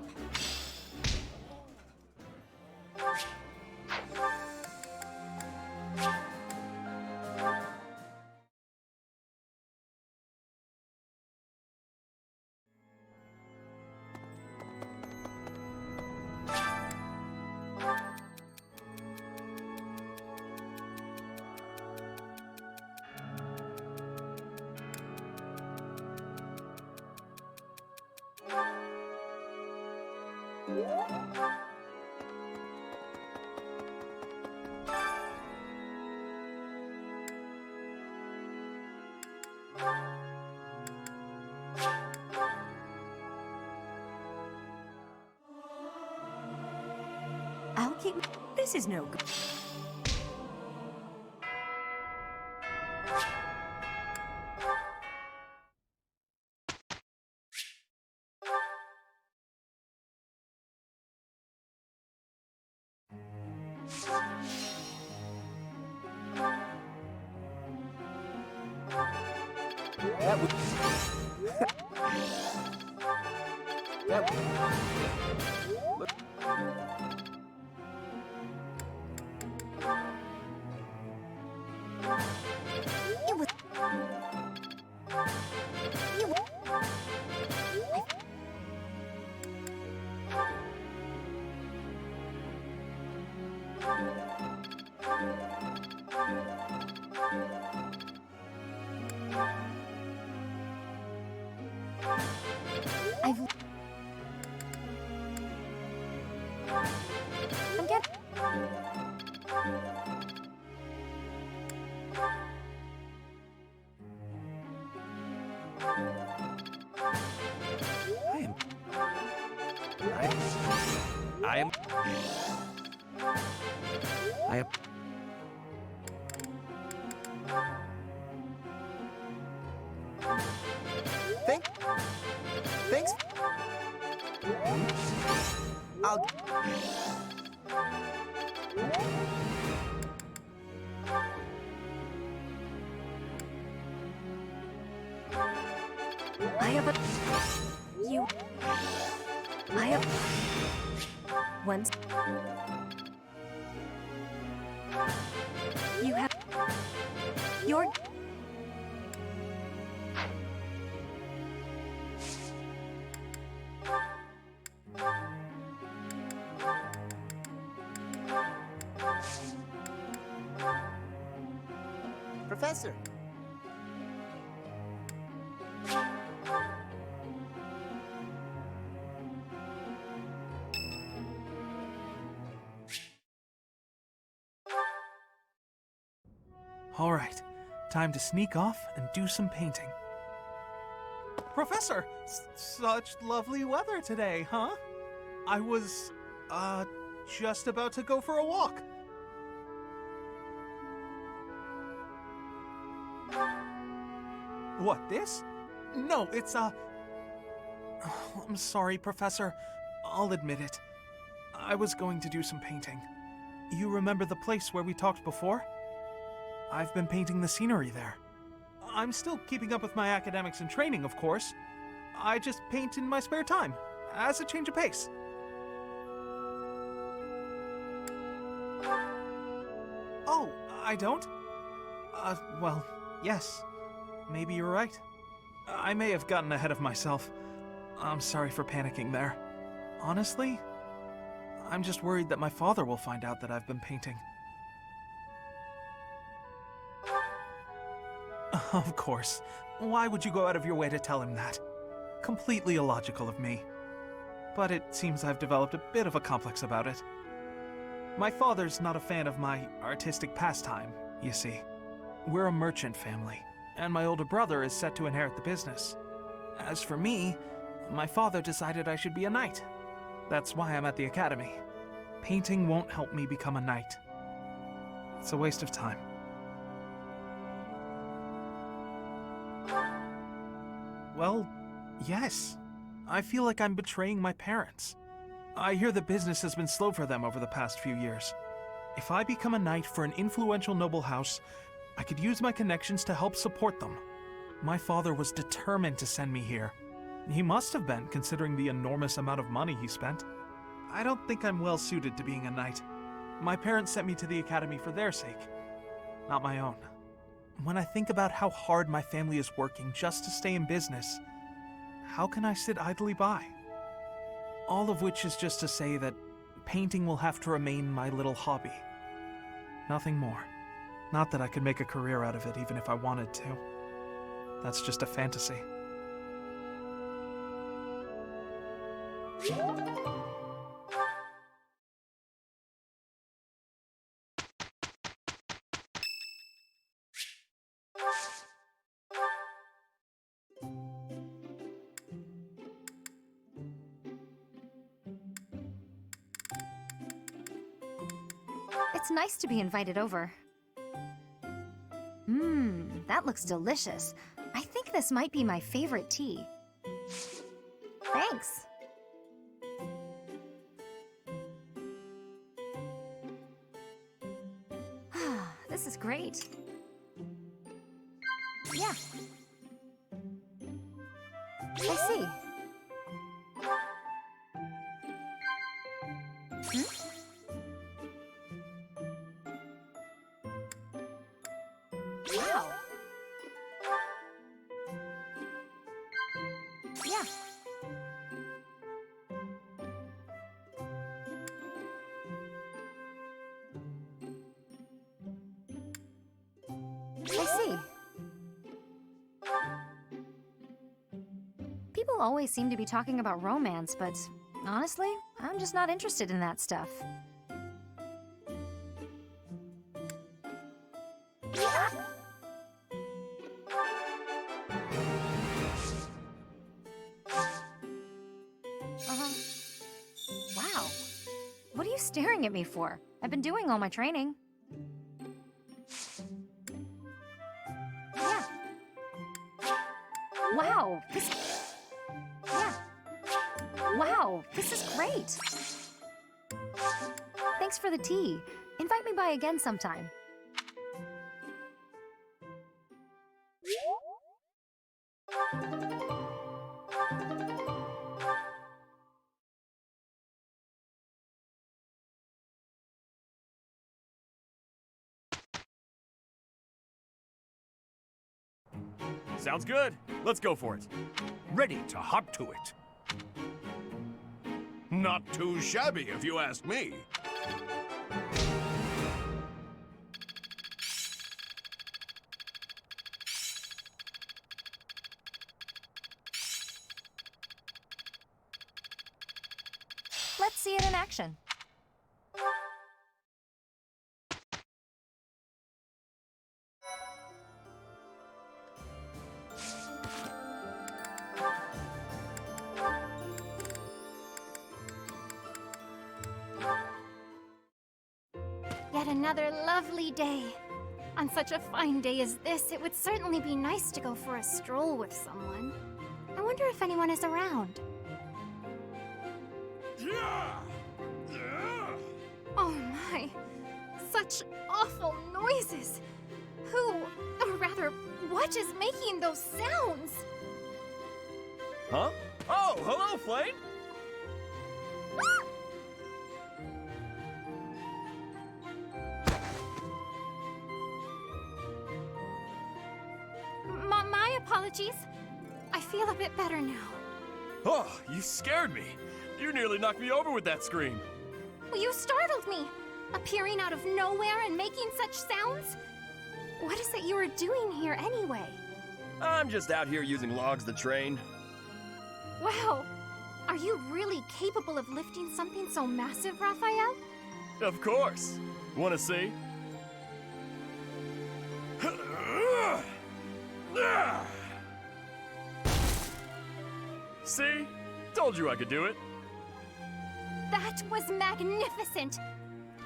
I'll keep... This is no good. That would... that would... It was... It was... I've... I'm getting... I am... Thanks. I'll... I have a... You... I have... Once... You have... Your... Professor. All right, time to sneak off and do some painting. Professor, such lovely weather today, huh? I was, just about to go for a walk. What, this? No, it's, I'm sorry, Professor. I'll admit it. I was going to do some painting. You remember the place where we talked before? I've been painting the scenery there. I'm still keeping up with my academics and training, of course. I just paint in my spare time, as a change of pace. Oh, I don't? Well, yes. Maybe you're right. I may have gotten ahead of myself. I'm sorry for panicking there. Honestly, I'm just worried that my father will find out that I've been painting. Of course. Why would you go out of your way to tell him that? Completely illogical of me. But it seems I've developed a bit of a complex about it. My father's not a fan of my artistic pastime, you see. We're a merchant family, and my older brother is set to inherit the business. As for me, my father decided I should be a knight. That's why I'm at the academy. Painting won't help me become a knight. It's a waste of time. Well, yes. I feel like I'm betraying my parents. I hear the business has been slow for them over the past few years. If I become a knight for an influential noble house, I could use my connections to help support them. My father was determined to send me here. He must have been, considering the enormous amount of money he spent. I don't think I'm well suited to being a knight. My parents sent me to the academy for their sake, not my own. When I think about how hard my family is working just to stay in business, how can I sit idly by? All of which is just to say that painting will have to remain my little hobby. Nothing more. Not that I could make a career out of it even if I wanted to. That's just a fantasy. It's nice to be invited over. That looks delicious. I think this might be my favorite tea. Thanks. This is great. Yeah. I see. Wow. Yeah. I see. People always seem to be talking about romance, but honestly, I'm just not interested in that stuff. Wow. What are you staring at me for? I've been doing all my training. Yeah. Wow, Yeah. Wow, this is great. Thanks for the tea. Invite me by again sometime. Sounds good. Let's go for it. Ready to hop to it. Not too shabby, if you ask me. Let's see it in action. Yet another lovely day. On such a fine day as this, it would certainly be nice to go for a stroll with someone. I wonder if anyone is around. Oh my! Such awful noises! Who, or rather, what is making those sounds? Huh? Oh, hello, Flame! My apologies. I feel a bit better now. Oh, you scared me. You nearly knocked me over with that scream. Well, you startled me, appearing out of nowhere and making such sounds. What is it you are doing here anyway? I'm just out here using logs to train. Wow! Are you really capable of lifting something so massive, Raphael? Of course. Wanna see? See? Told you I could do it. That was magnificent!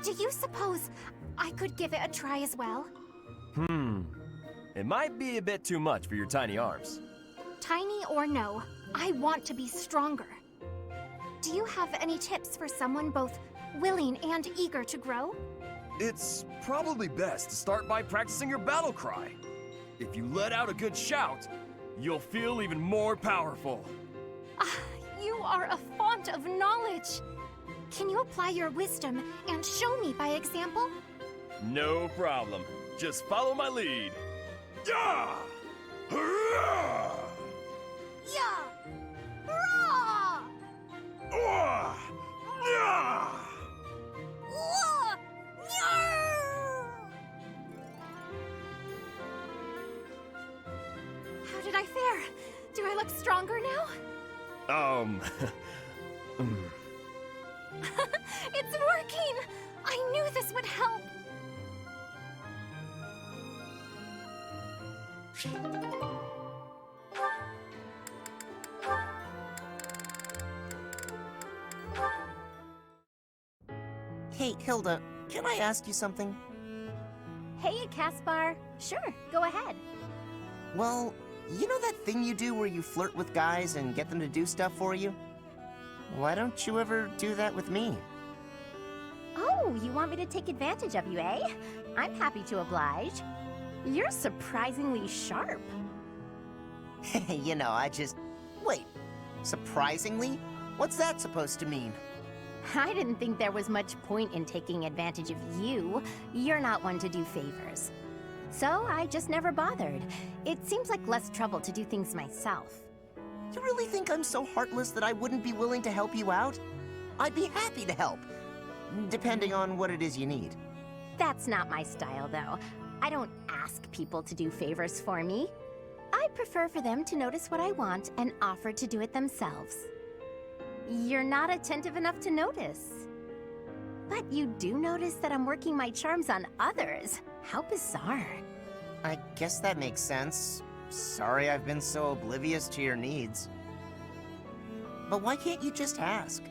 Do you suppose I could give it a try as well? It might be a bit too much for your tiny arms. Tiny or no, I want to be stronger. Do you have any tips for someone both willing and eager to grow? It's probably best to start by practicing your battle cry. If you let out a good shout, you'll feel even more powerful. You are a font of knowledge. Can you apply your wisdom and show me by example? No problem. Just follow my lead. Yeah! Hurrah! Yeah! Hurrah! Wah! Yeah! Whoa! How did I fare? Do I look stronger now? It's working! I knew this would help! Hey, Hilda, can I ask you something? Hey, Caspar. Sure, go ahead. Well, you know that thing you do where you flirt with guys and get them to do stuff for you? Why don't you ever do that with me? Oh, you want me to take advantage of you, eh? I'm happy to oblige. You're surprisingly sharp. You know, Wait, surprisingly? What's that supposed to mean? I didn't think there was much point in taking advantage of you. You're not one to do favors. So I just never bothered. It seems like less trouble to do things myself. You really think I'm so heartless that I wouldn't be willing to help you out? I'd be happy to help, depending on what it is you need. That's not my style, though. I don't ask people to do favors for me. I prefer for them to notice what I want and offer to do it themselves. You're not attentive enough to notice. But you do notice that I'm working my charms on others. How bizarre. I guess that makes sense. Sorry I've been so oblivious to your needs. But why can't you just ask?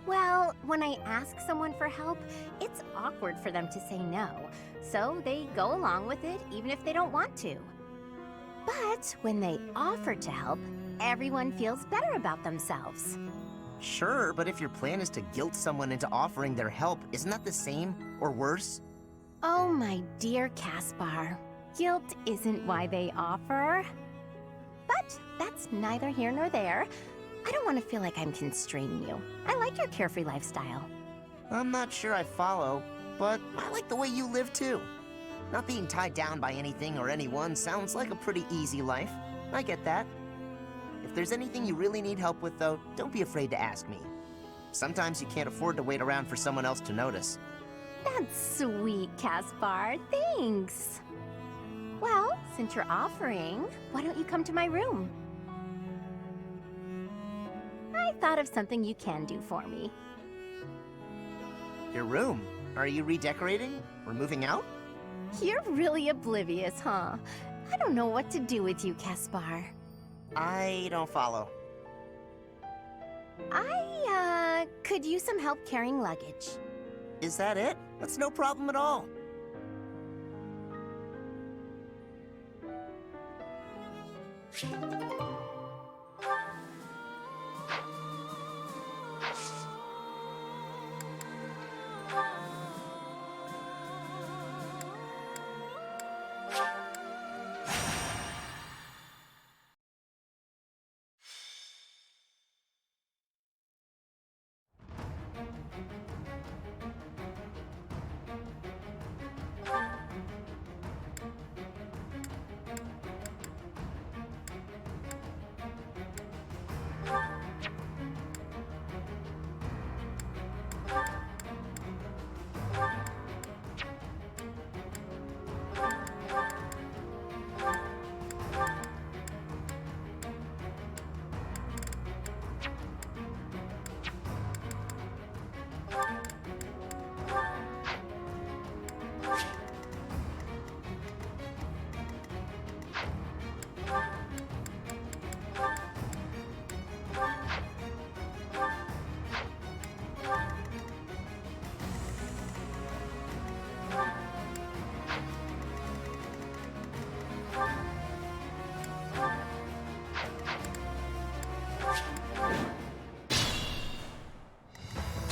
Well, when I ask someone for help, it's awkward for them to say no. So they go along with it even if they don't want to. But when they offer to help, everyone feels better about themselves. Sure, but if your plan is to guilt someone into offering their help, isn't that the same, or worse? Oh, my dear Caspar. Guilt isn't why they offer. But that's neither here nor there. I don't want to feel like I'm constraining you. I like your carefree lifestyle. I'm not sure I follow, but I like the way you live too. Not being tied down by anything or anyone sounds like a pretty easy life. I get that. If there's anything you really need help with, though, don't be afraid to ask me. Sometimes you can't afford to wait around for someone else to notice. That's sweet, Caspar. Thanks. Well, since you're offering, why don't you come to my room? I thought of something you can do for me. Your room? Are you redecorating? Or moving out? You're really oblivious, huh? I don't know what to do with you, Caspar. I don't follow. I could use some help carrying luggage. Is that it? That's no problem at all.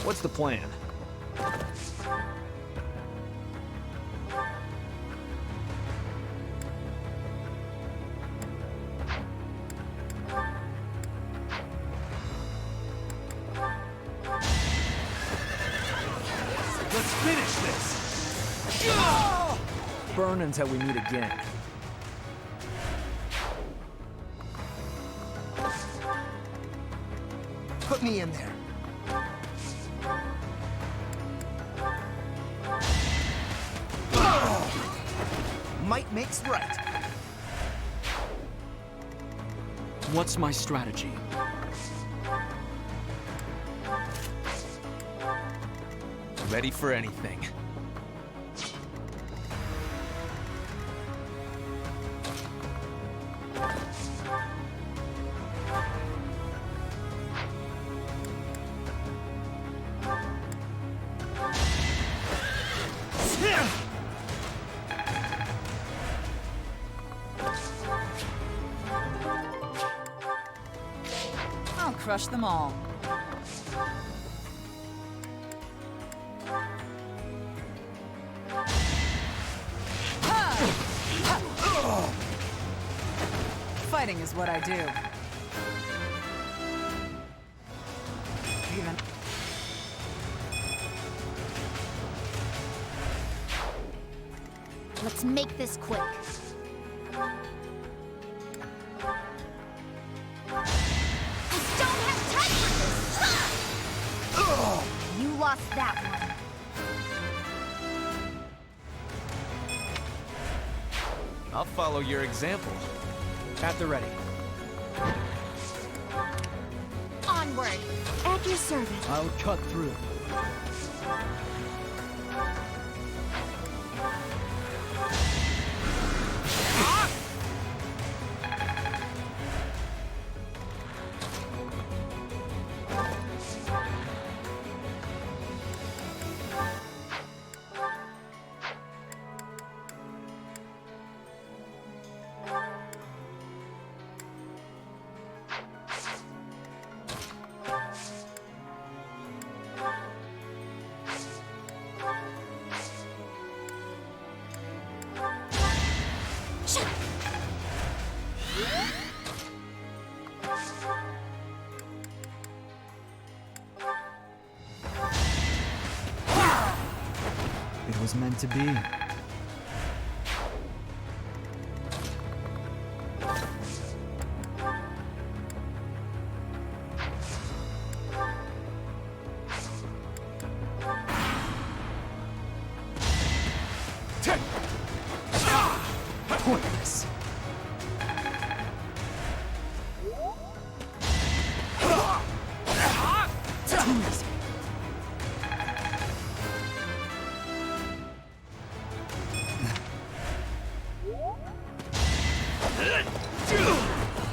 What's the plan? Let's finish this! Burn until we meet again. Put me in there. Might makes right. What's my strategy? Ready for anything. I'll crush them all. Fighting is what I do. Even. Let's make this quick. You lost that one. I'll follow your example. At the ready. Onward. At your service. I'll cut through. It was meant to be. Pointless.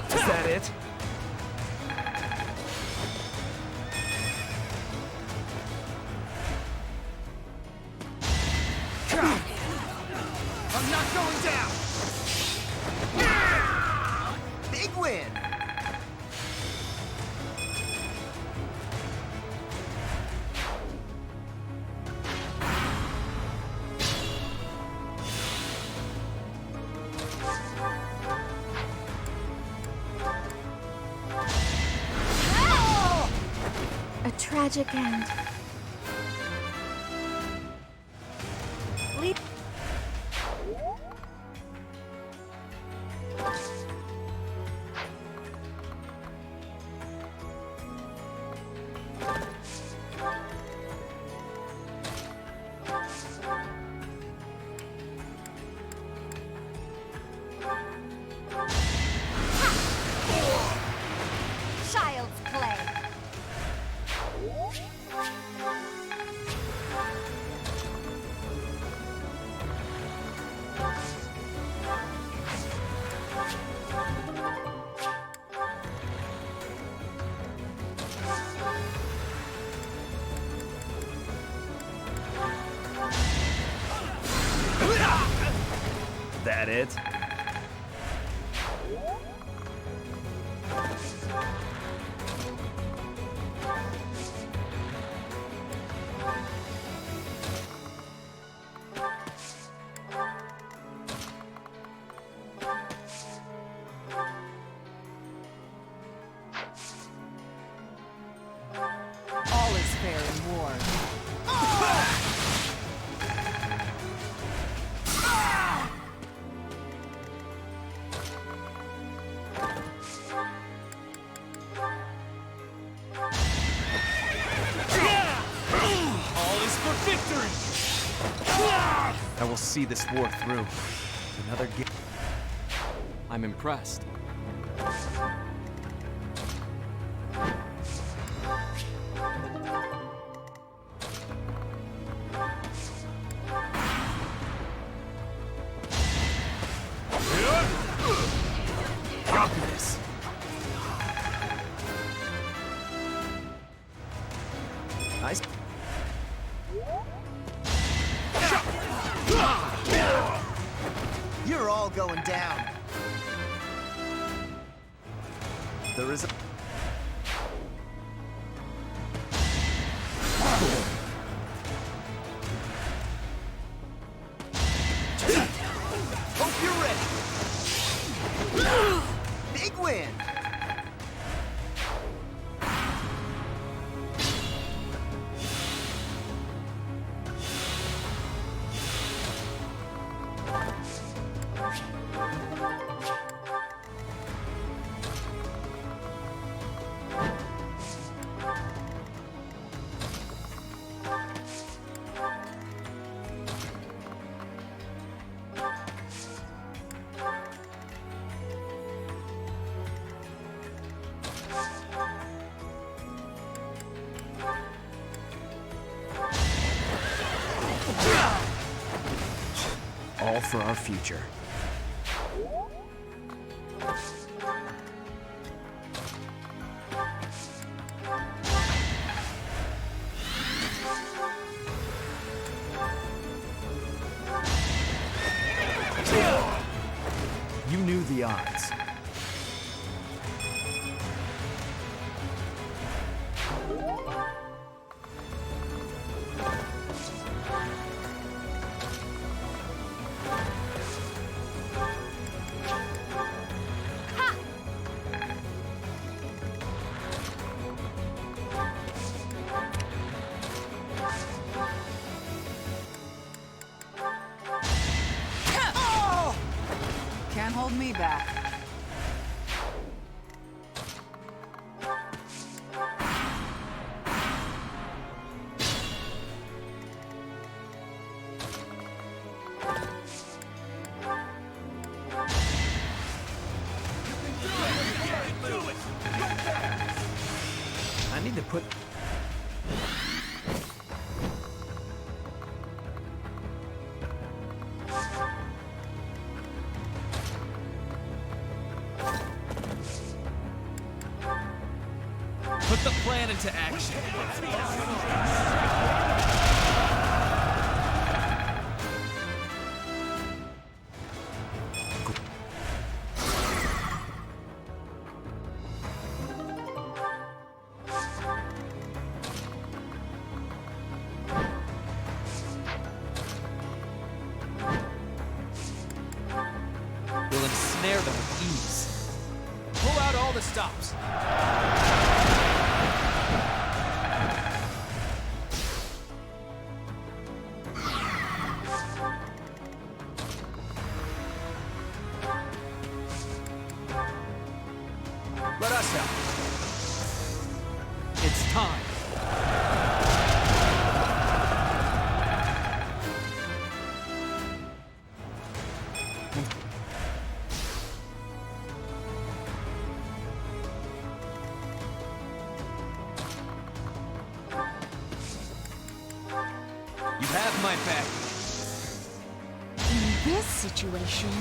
Is that it? I'm not going down! Big win! A tragic end. Leap. Child's play. That it? All is for victory! I will see this war through. Another game. I'm impressed. Got this. Nice. You're all going down. There is a... Hope you're ready. Big win. All for our future. You knew the odds. Can't hold me back. I need to put... Put the plan into action. We'll ensnare them with ease. Pull out all the stops. Let us help. It's time. You have my back. In this situation,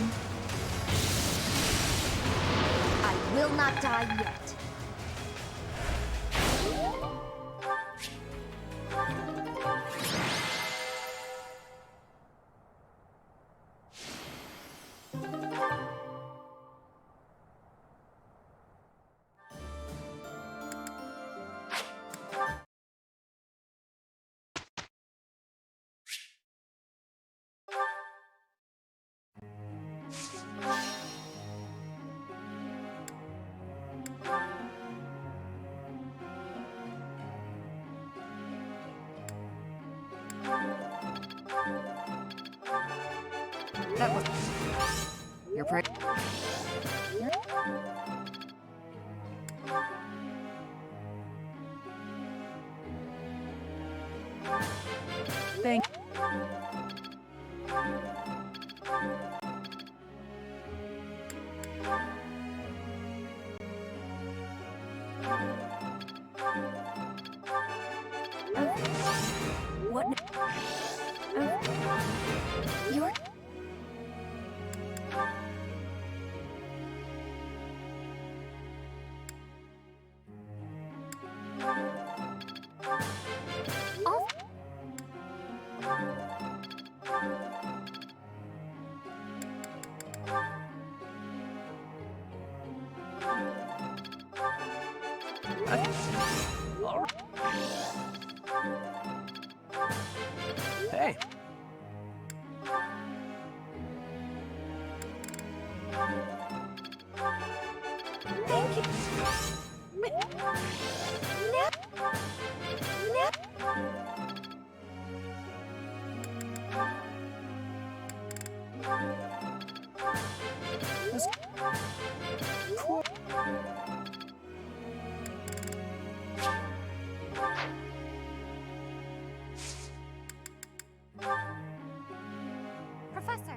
I will not die yet. That was... You're pretty... Thank... What? You're... Oh. Hey. Thank you. Professor.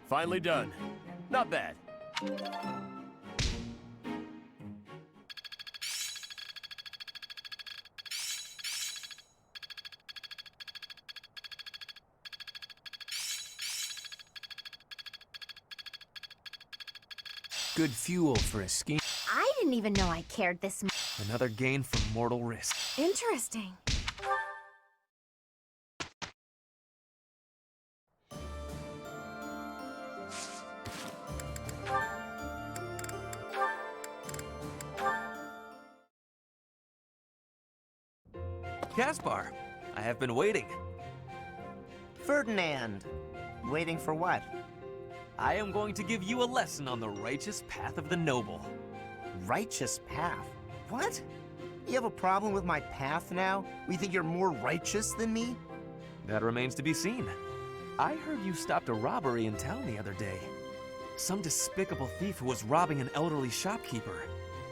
Finally done. Not bad. Good fuel for a scheme. I didn't even know I cared this much. Another gain from mortal risk. Interesting. Caspar, I have been waiting. Ferdinand. Waiting for what? I am going to give you a lesson on the righteous path of the noble. Righteous path? What? You have a problem with my path now? You think you're more righteous than me? That remains to be seen. I heard you stopped a robbery in town the other day. Some despicable thief who was robbing an elderly shopkeeper.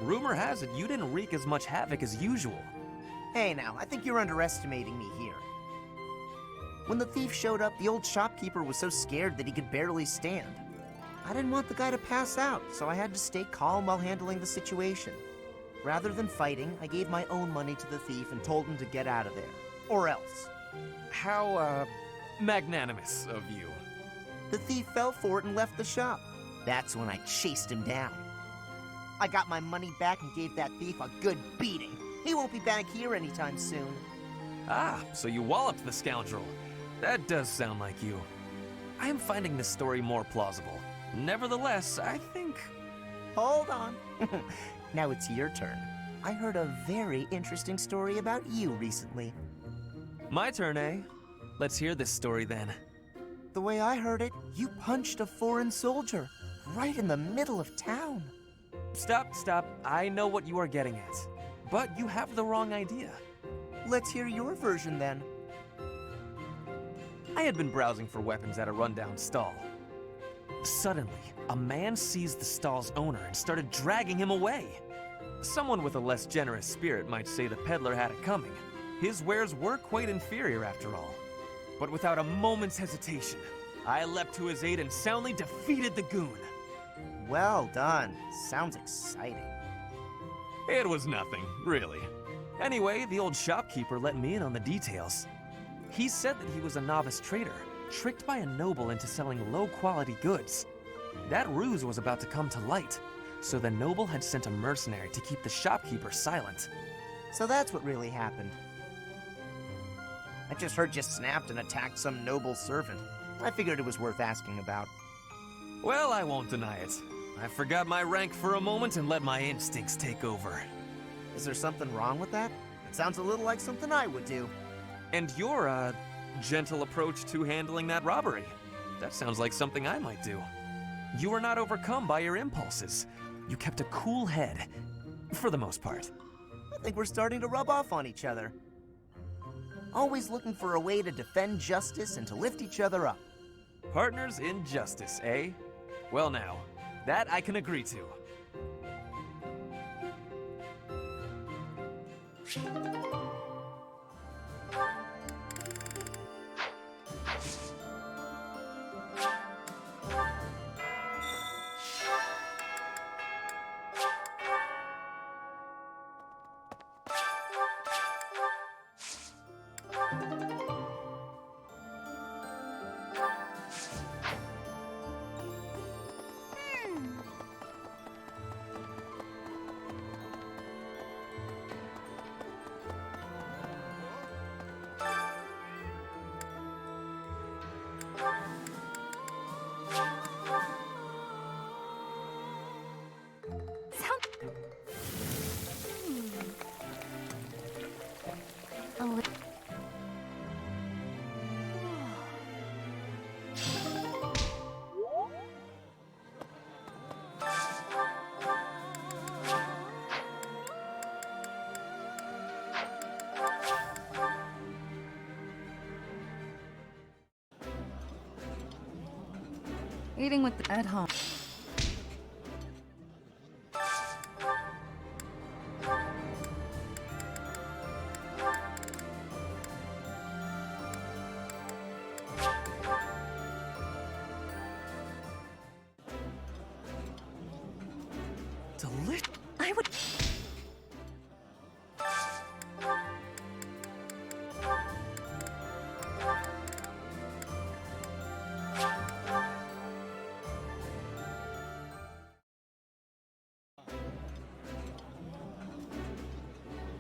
Rumor has it you didn't wreak as much havoc as usual. Hey now, I think you're underestimating me here. When the thief showed up, the old shopkeeper was so scared that he could barely stand. I didn't want the guy to pass out, so I had to stay calm while handling the situation. Rather than fighting, I gave my own money to the thief and told him to get out of there. Or else. How, magnanimous of you. The thief fell for it and left the shop. That's when I chased him down. I got my money back and gave that thief a good beating. He won't be back here anytime soon. Ah, so you walloped the scoundrel. That does sound like you. I am finding this story more plausible. Nevertheless, I think... Hold on. Now it's your turn. I heard a very interesting story about you recently. My turn, eh? Let's hear this story then. The way I heard it, you punched a foreign soldier right in the middle of town. Stop. I know what you are getting at. But you have the wrong idea. Let's hear your version then. I had been browsing for weapons at a rundown stall. Suddenly, a man seized the stall's owner and started dragging him away. Someone with a less generous spirit might say the peddler had it coming. His wares were quite inferior after all. But without a moment's hesitation, I leapt to his aid and soundly defeated the goon. Well done. Sounds exciting. It was nothing, really. Anyway, the old shopkeeper let me in on the details. He said that he was a novice trader, tricked by a noble into selling low-quality goods. That ruse was about to come to light, so the noble had sent a mercenary to keep the shopkeeper silent. So that's what really happened. I just heard you snapped and attacked some noble servant. I figured it was worth asking about. Well, I won't deny it. I forgot my rank for a moment and let my instincts take over. Is there something wrong with that? Sounds a little like something I would do. And your, gentle approach to handling that robbery. That sounds like something I might do. You were not overcome by your impulses. You kept a cool head. For the most part. I think we're starting to rub off on each other. Always looking for a way to defend justice and to lift each other up. Partners in justice, eh? Well now, that I can agree to. Eating with the at home. Delicious. I would.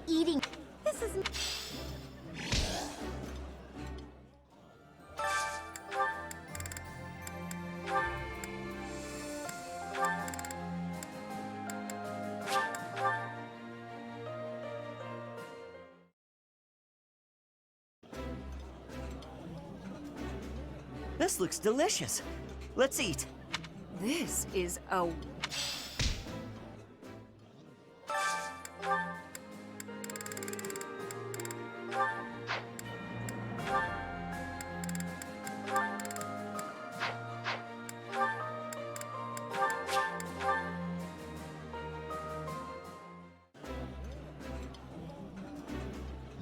Eating. This is. This looks delicious. Let's eat. This is a...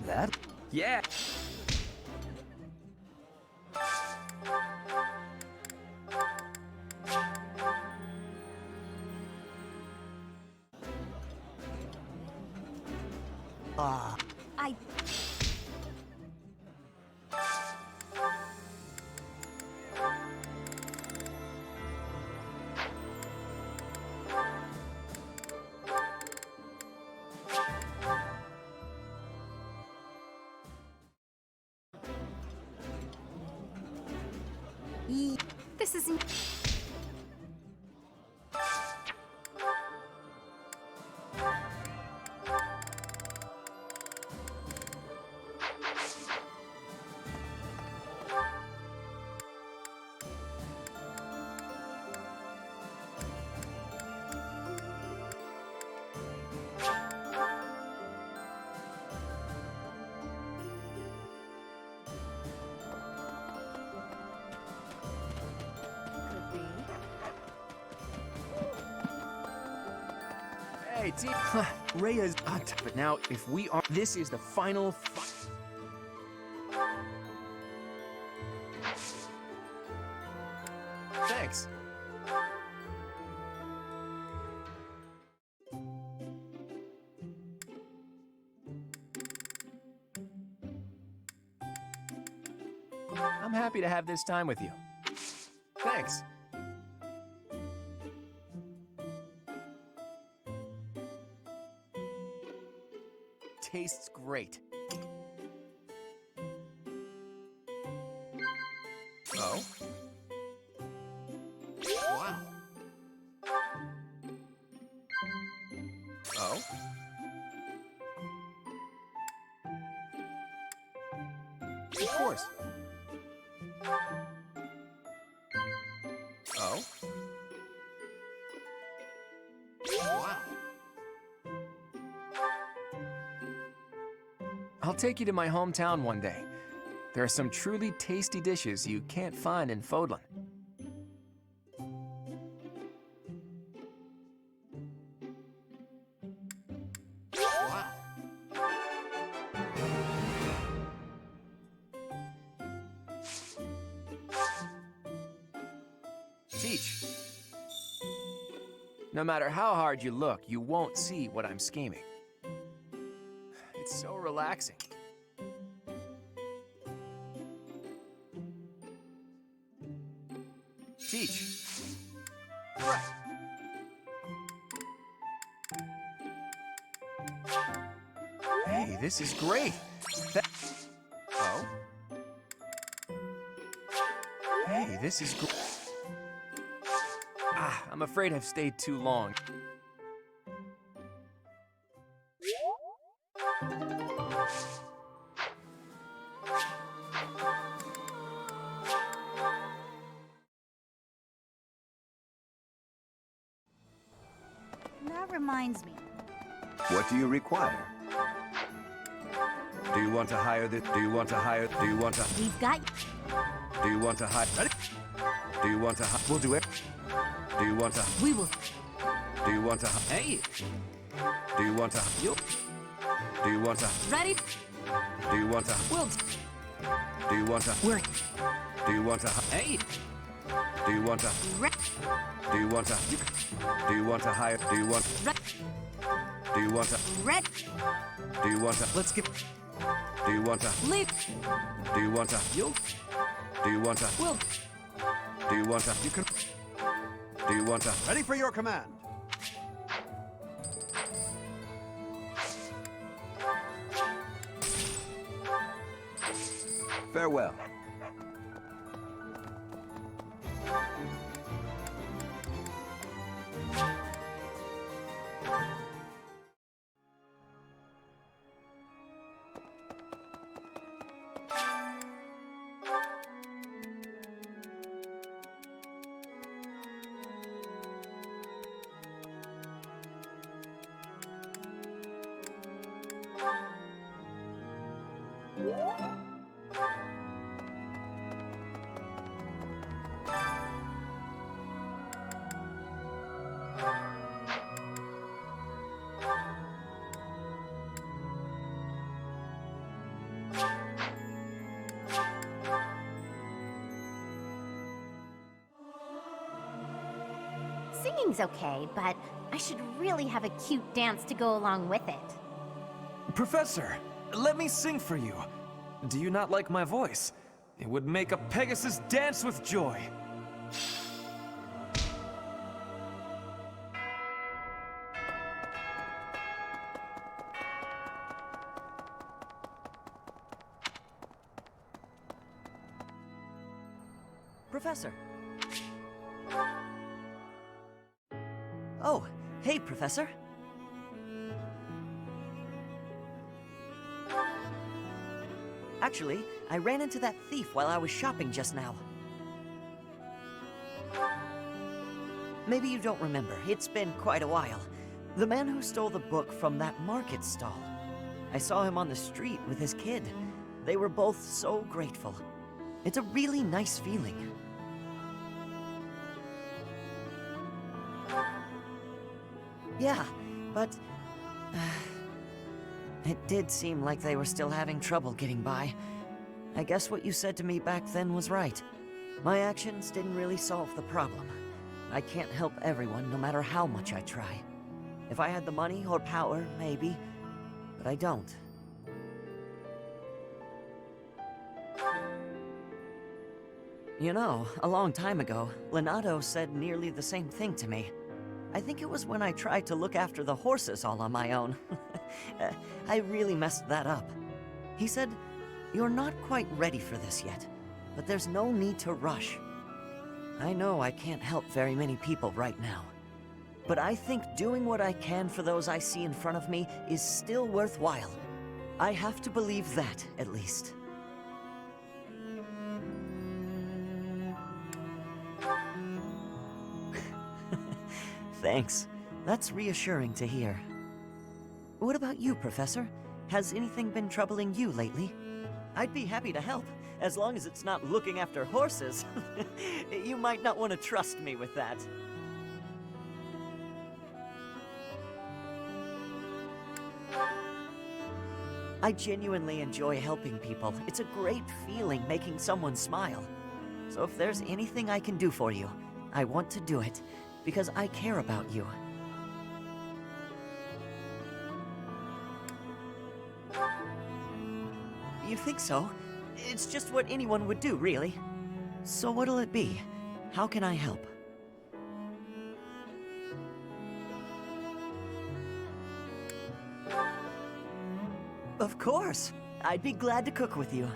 That? Yeah. I. This isn't. Hey, team. Rhea's out. But now, if we are... This is the final... Thanks. I'm happy to have this time with you. Thanks. Tastes great. Oh? Wow. Oh? Of course. Oh? Wow. I'll take you to my hometown one day. There are some truly tasty dishes you can't find in Fodlan. Wow. Teach. No matter how hard you look, you won't see what I'm scheming. It's so relaxing. Teach. Right. Hey, this is great. Oh? Hey, this is great. Ah, I'm afraid I've stayed too long. That reminds me. What do you require? Do you want to hire this? Do you want to hire? Do you want to? We've got. Do you want to hire? Do you want to? We'll do it. Do you want to? We will. Do you want to? Hey. Do you want to? You. Do you want to? Ready? Do you want to? We'll. Do you want to? We're. Do you want to? Hey. Do you want to? Do you want to? Do you want to hire? Do you want? Do you want to? Red. Do you want to? Let's get. Do you want to? Leap. Do you want to? You. Do you want to? Will. Do you want to? You can. Do you want to? Ready for your command. Farewell. Singing's okay, but I should really have a cute dance to go along with it. Professor, let me sing for you. Do you not like my voice? It would make a Pegasus dance with joy. Professor. Oh, hey, Professor. Actually, I ran into that thief while I was shopping just now. Maybe you don't remember. It's been quite a while. The man who stole the book from that market stall. I saw him on the street with his kid. They were both so grateful. It's a really nice feeling. Yeah, but it did seem like they were still having trouble getting by. I guess what you said to me back then was right. My actions didn't really solve the problem. I can't help everyone, no matter how much I try. If I had the money or power, maybe, but I don't. You know, a long time ago, Leonardo said nearly the same thing to me. I think it was when I tried to look after the horses all on my own. I really messed that up. He said, "You're not quite ready for this yet, but there's no need to rush." I know I can't help very many people right now, but I think doing what I can for those I see in front of me is still worthwhile. I have to believe that, at least. Thanks. That's reassuring to hear. What about you, Professor? Has anything been troubling you lately? I'd be happy to help, as long as it's not looking after horses. You might not want to trust me with that. I genuinely enjoy helping people. It's a great feeling making someone smile. So if there's anything I can do for you, I want to do it, because I care about you. You think so? It's just what anyone would do, really. So what'll it be? How can I help? Of course! I'd be glad to cook with you.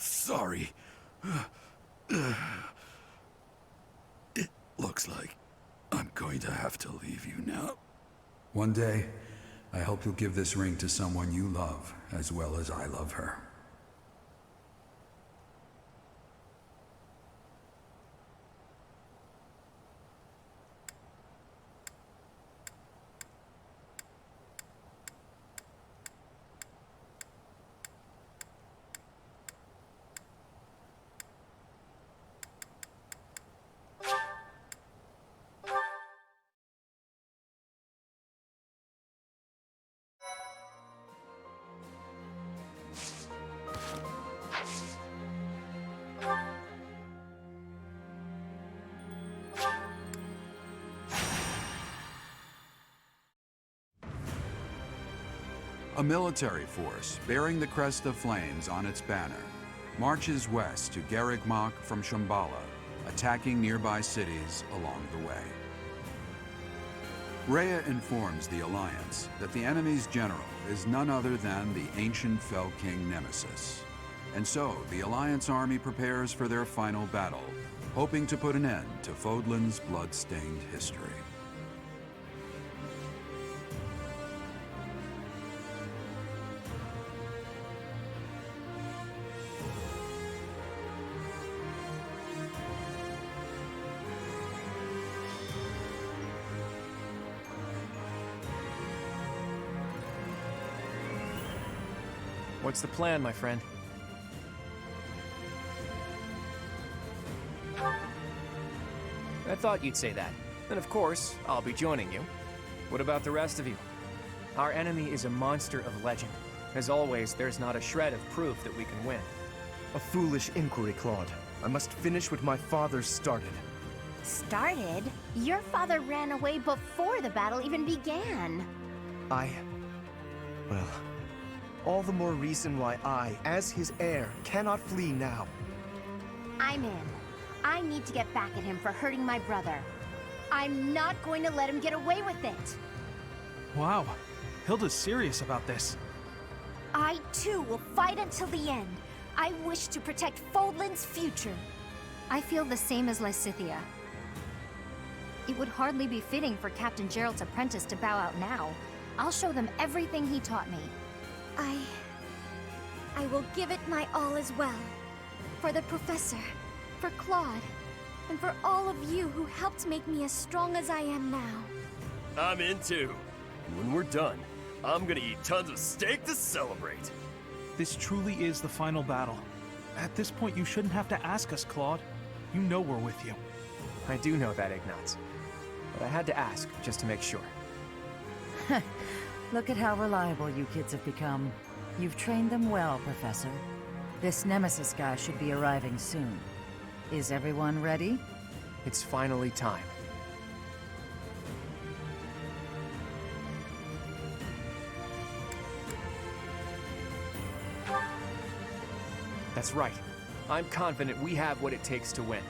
Sorry. It looks like I'm going to have to leave you now. One day, I hope you'll give this ring to someone you love as well as I love her. A military force bearing the crest of flames on its banner marches west to Garrigmach from Shambhala, attacking nearby cities along the way. Rhea informs the Alliance that the enemy's general is none other than the ancient Fell King Nemesis. And so the Alliance army prepares for their final battle, hoping to put an end to Fodlan's blood-stained history. What's the plan, my friend? I thought you'd say that. And of course, I'll be joining you. What about the rest of you? Our enemy is a monster of legend. As always, there's not a shred of proof that we can win. A foolish inquiry, Claude. I must finish what my father started. Started? Your father ran away before the battle even began. Well, all the more reason why I, as his heir, cannot flee now. I'm in. I need to get back at him for hurting my brother. I'm not going to let him get away with it. Wow, Hilda's serious about this. I, too, will fight until the end. I wish to protect Fodlan's future. I feel the same as Lysithea. It would hardly be fitting for Captain Gerald's apprentice to bow out now. I'll show them everything he taught me. I will give it my all as well. For the Professor, for Claude, and for all of you who helped make me as strong as I am now. I'm in too. When we're done, I'm gonna eat tons of steak to celebrate. This truly is the final battle. At this point, you shouldn't have to ask us, Claude. You know we're with you. I do know that, Ignatz. But I had to ask, just to make sure. Look at how reliable you kids have become. You've trained them well, Professor. This Nemesis guy should be arriving soon. Is everyone ready? It's finally time. That's right. I'm confident we have what it takes to win.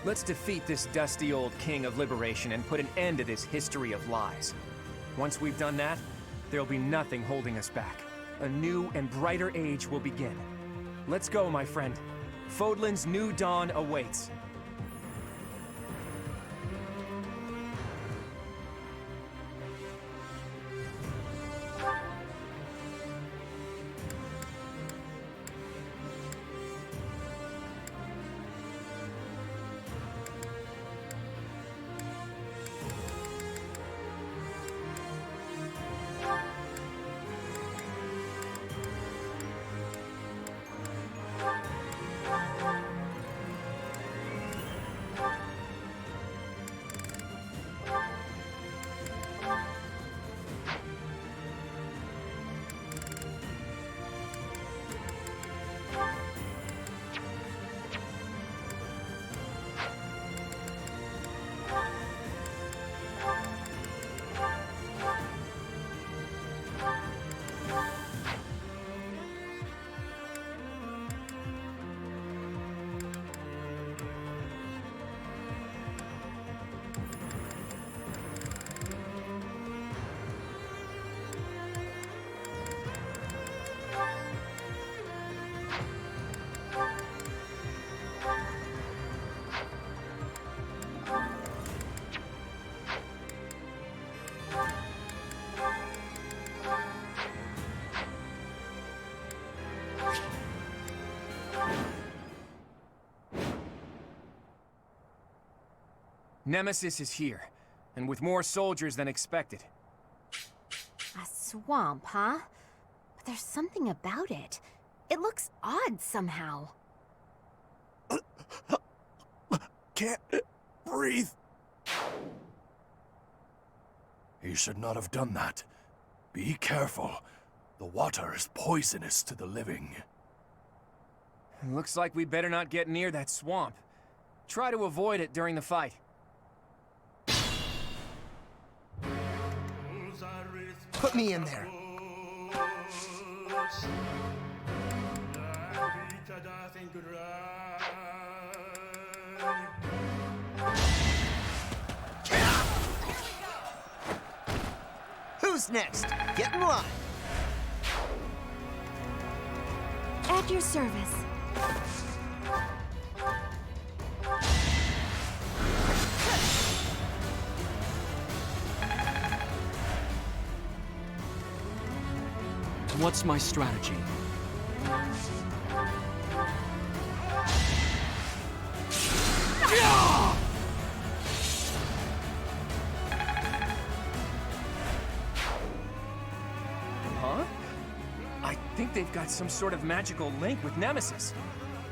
Let's defeat this dusty old king of liberation and put an end to this history of lies. Once we've done that, there'll be nothing holding us back. A new and brighter age will begin. Let's go, my friend. Fodlan's new dawn awaits. Nemesis is here, and with more soldiers than expected. A swamp, huh? But there's something about it. It looks odd somehow. Can't breathe. He should not have done that. Be careful. The water is poisonous to the living. Looks like we better not get near that swamp. Try to avoid it during the fight. Put me in there. Who's next? Get in line. At your service. What's my strategy? Huh? I think they've got some sort of magical link with Nemesis.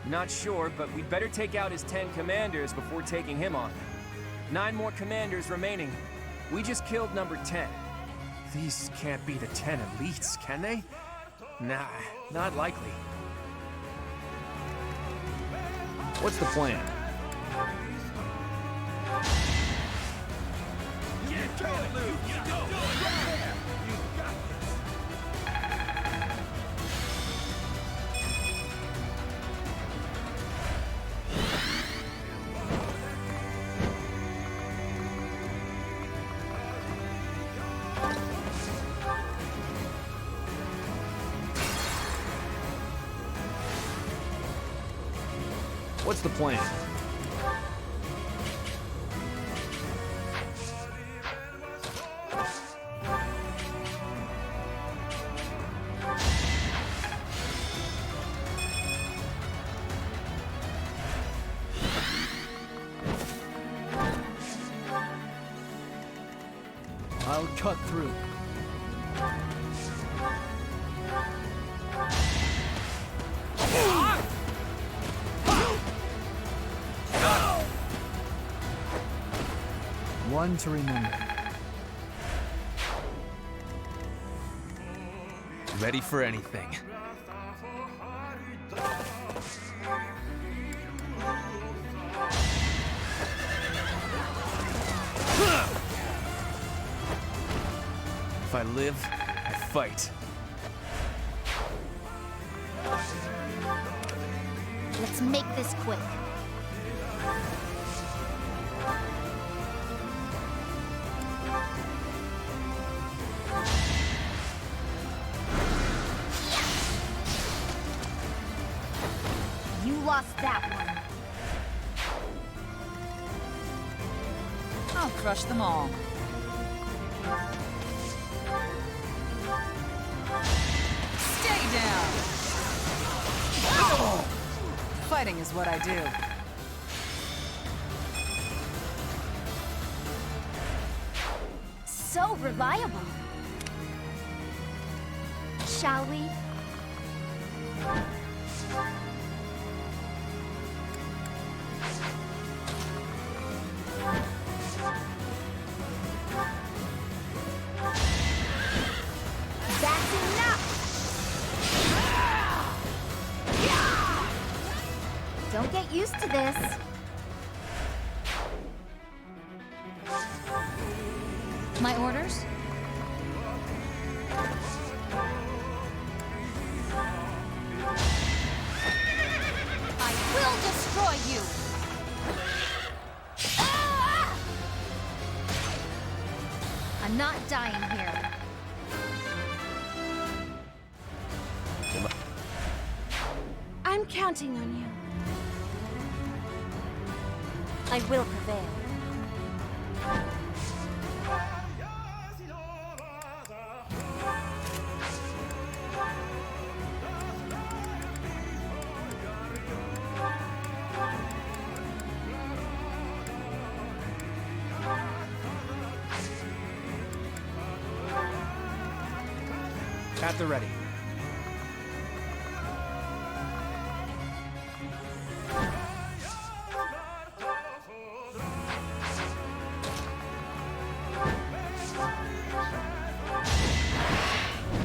Not sure, but we'd better take out his 10 commanders before taking him on. 9 more commanders remaining. We just killed number 10. These can't be the 10 elites, can they? Nah, not likely. What's the plan? What's the plan? I'll cut through. One to remember. Ready for anything. If I live, I fight. Let's make this quick. lost that one. I'll crush them all. Stay down! Oh! Fighting is what I do. So reliable. Shall we? That's enough! Don't get used to this. My orders? I will destroy you! Ah! I'm not dying here. I'm counting on you. I will prevail. At the ready.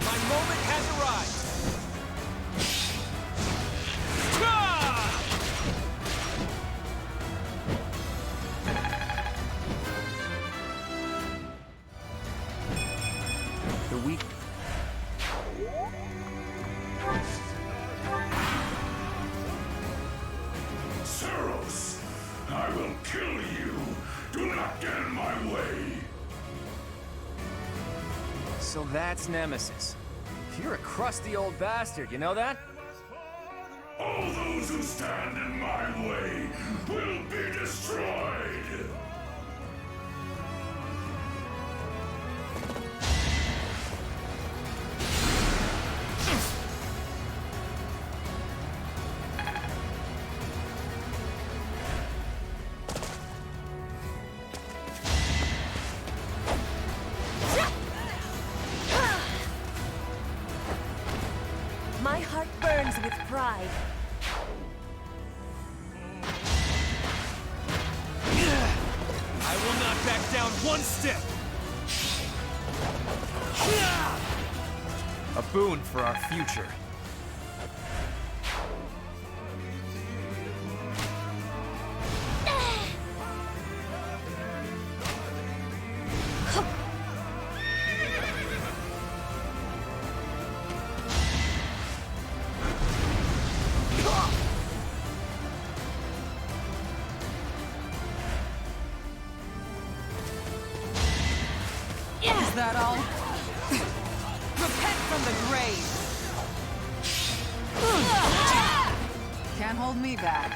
My moment has arrived. The weak. Saros, I will kill you. Do not get in my way. So that's Nemesis. You're a crusty old bastard, you know that? All those who stand in my way will be destroyed. My heart burns with pride. I will not back down one step! A boon for our future. Is that all? Repent from the grave! Can't hold me back.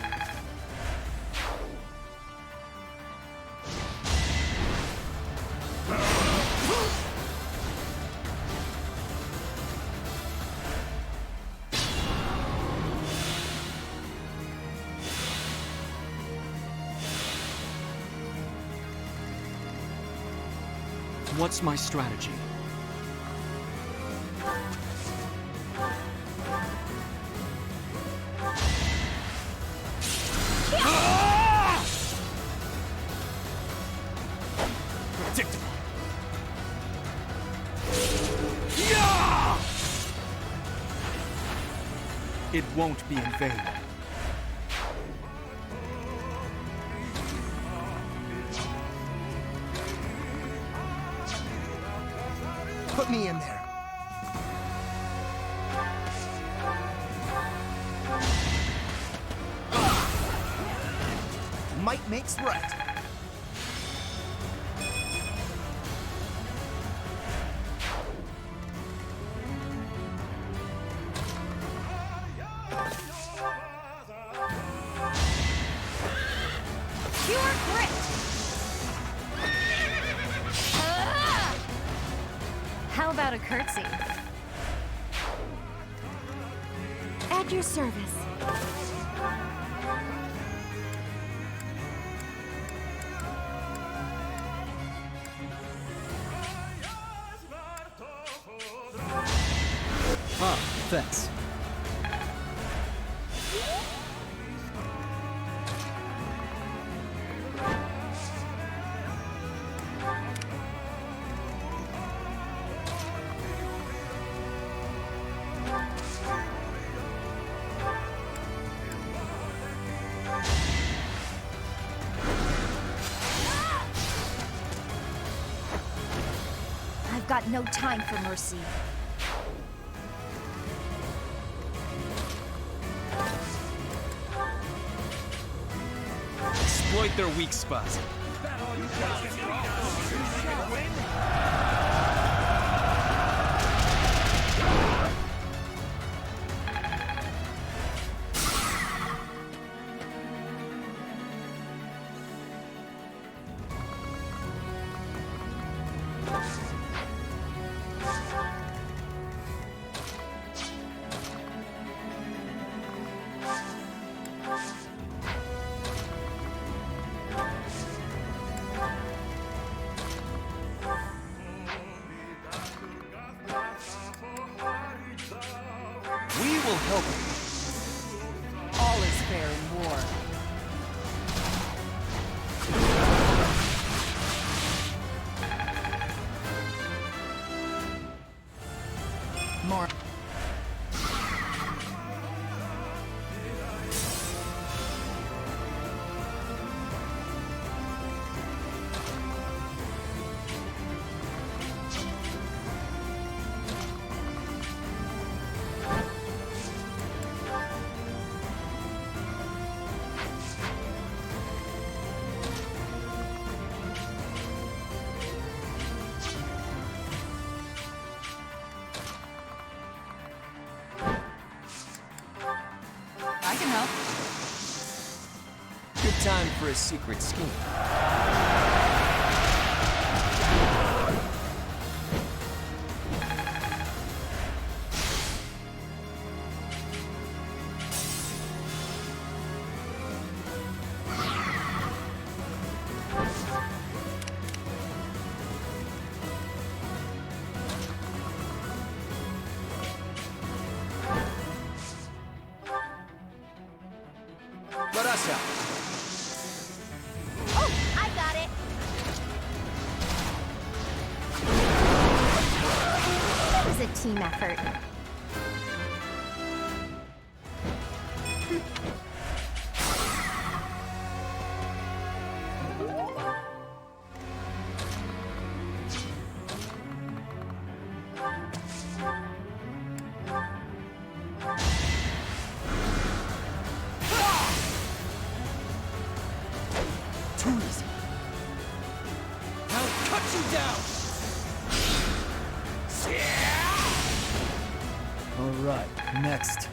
What's my strategy? Predictable. It won't be in vain. Put me in there. Might makes right. How about a curtsy? At your service. Ah, thanks. I've got no time for mercy. Exploit their weak spots. We will help you. All is fair in war. More. I can help. Good time for a secret scheme. Let us help. Oh, I got it. That was a team effort. Too easy. I'll cut you down! All right, next.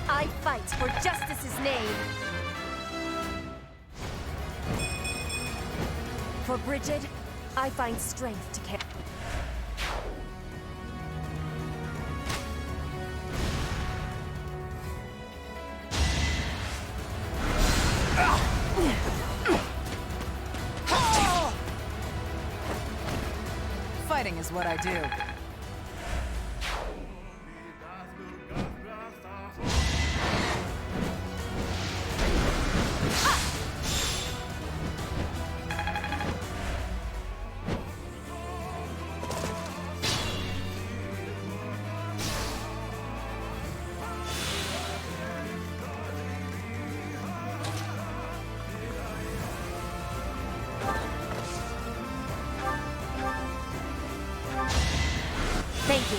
I fight for justice's name. For Bridget, I find strength to carry. Fighting is what I do. Thank you.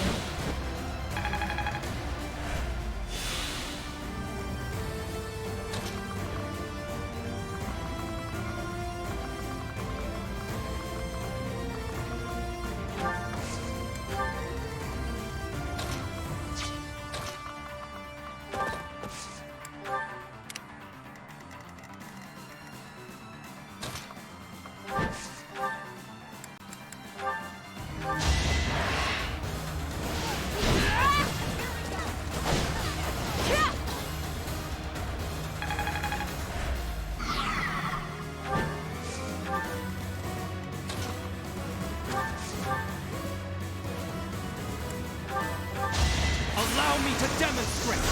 Allow me to demonstrate!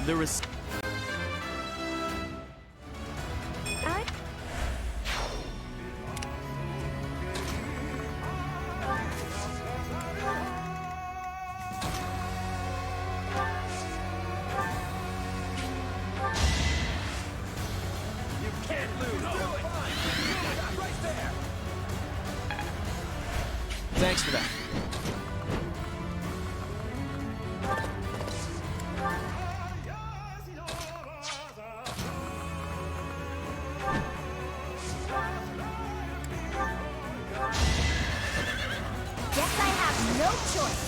There is... Thanks for that. Guess I have no choice.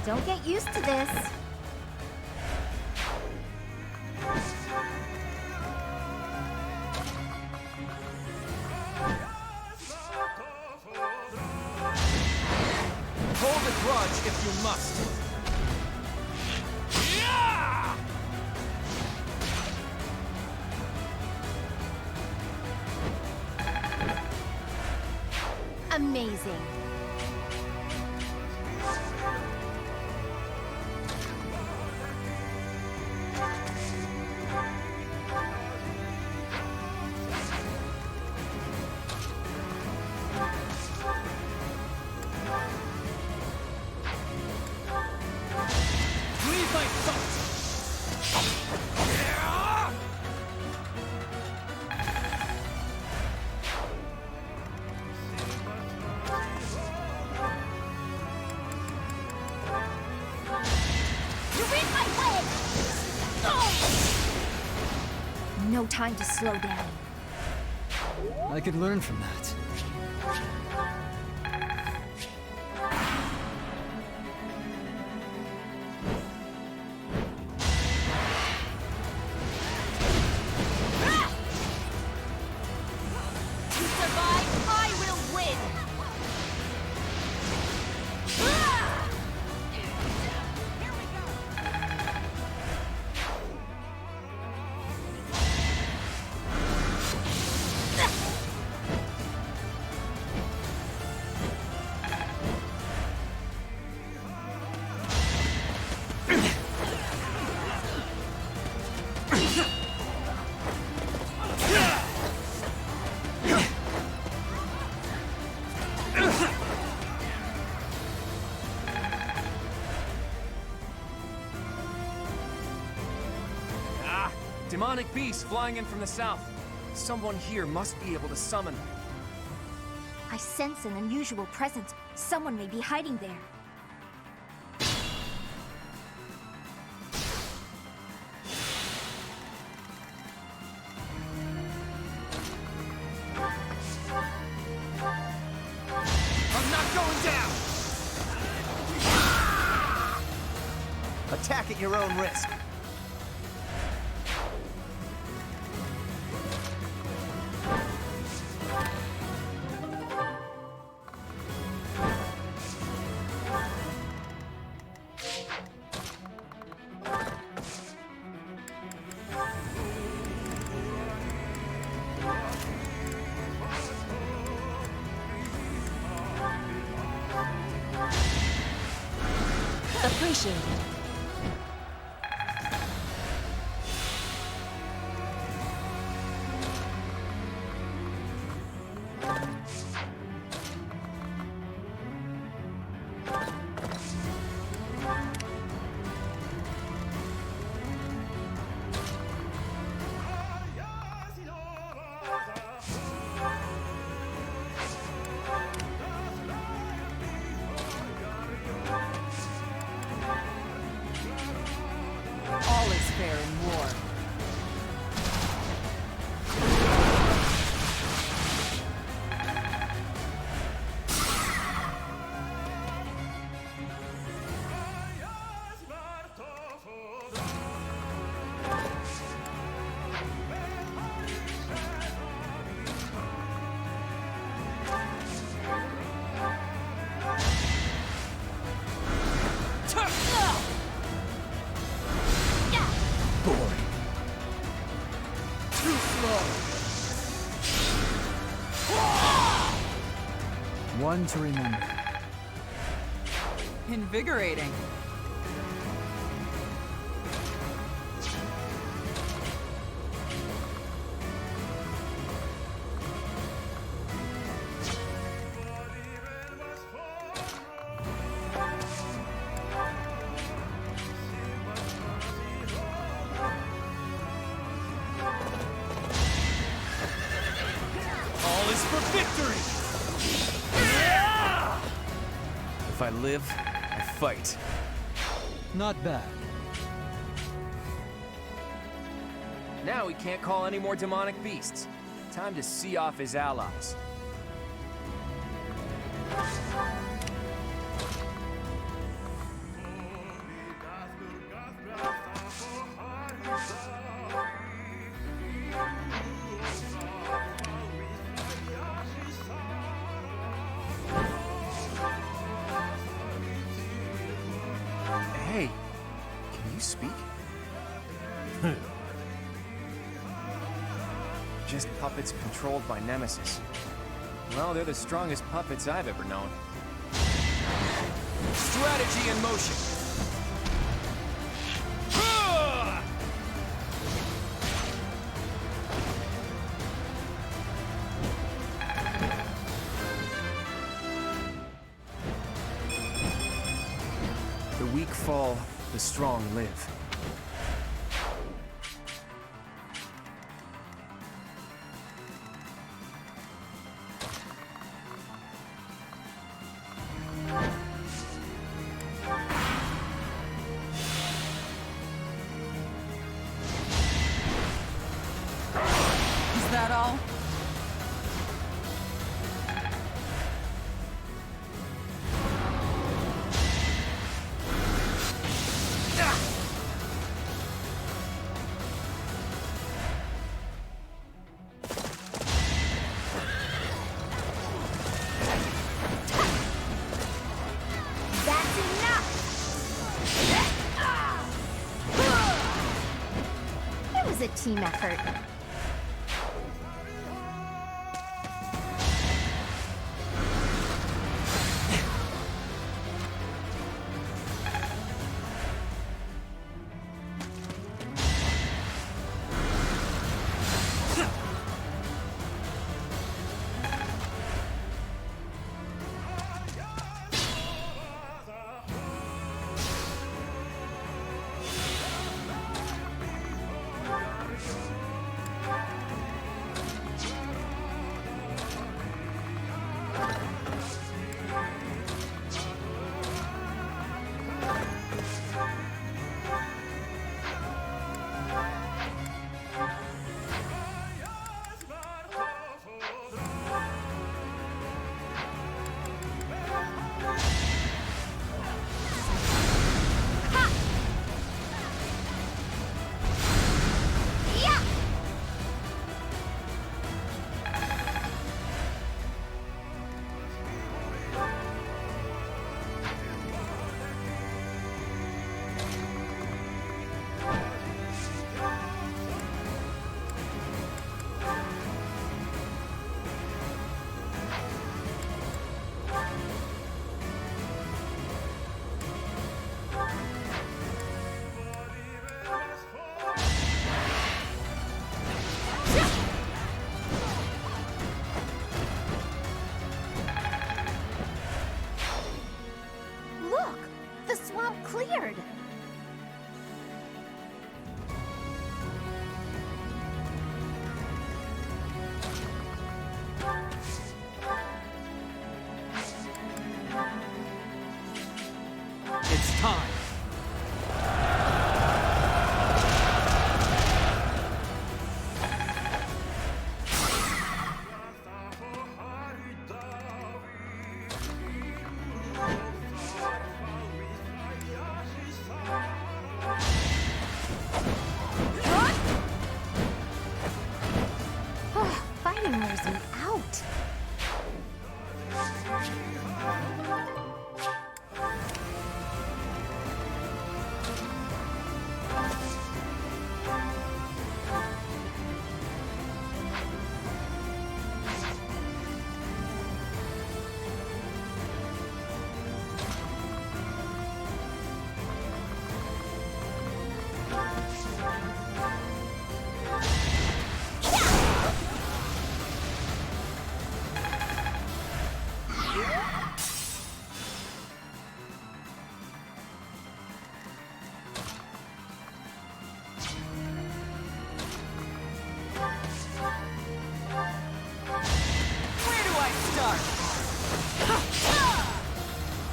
Don't get used to this. Hold a grudge if you must. Amazing. Leave my sight! You're in my way! No time to slow down. I could learn from that. To survive, I will win! Demonic beasts flying in from the south. Someone here must be able to summon them. I sense an unusual presence. Someone may be hiding there. I'm not going down! Attack at your own risk. Appreciated. All is fair in war. Boring. Too slow. One to remember. Invigorating. All is for victory! If I live, I fight. Not bad. Now he can't call any more demonic beasts. Time to see off his allies. Hey, can you speak? Just puppets controlled by Nemesis. Well, they're the strongest puppets I've ever known. Strategy in motion! The weak fall, the strong live. Is that all? That's enough! It was a team effort. weird. It's time. Fighting wears me out. Where do I start?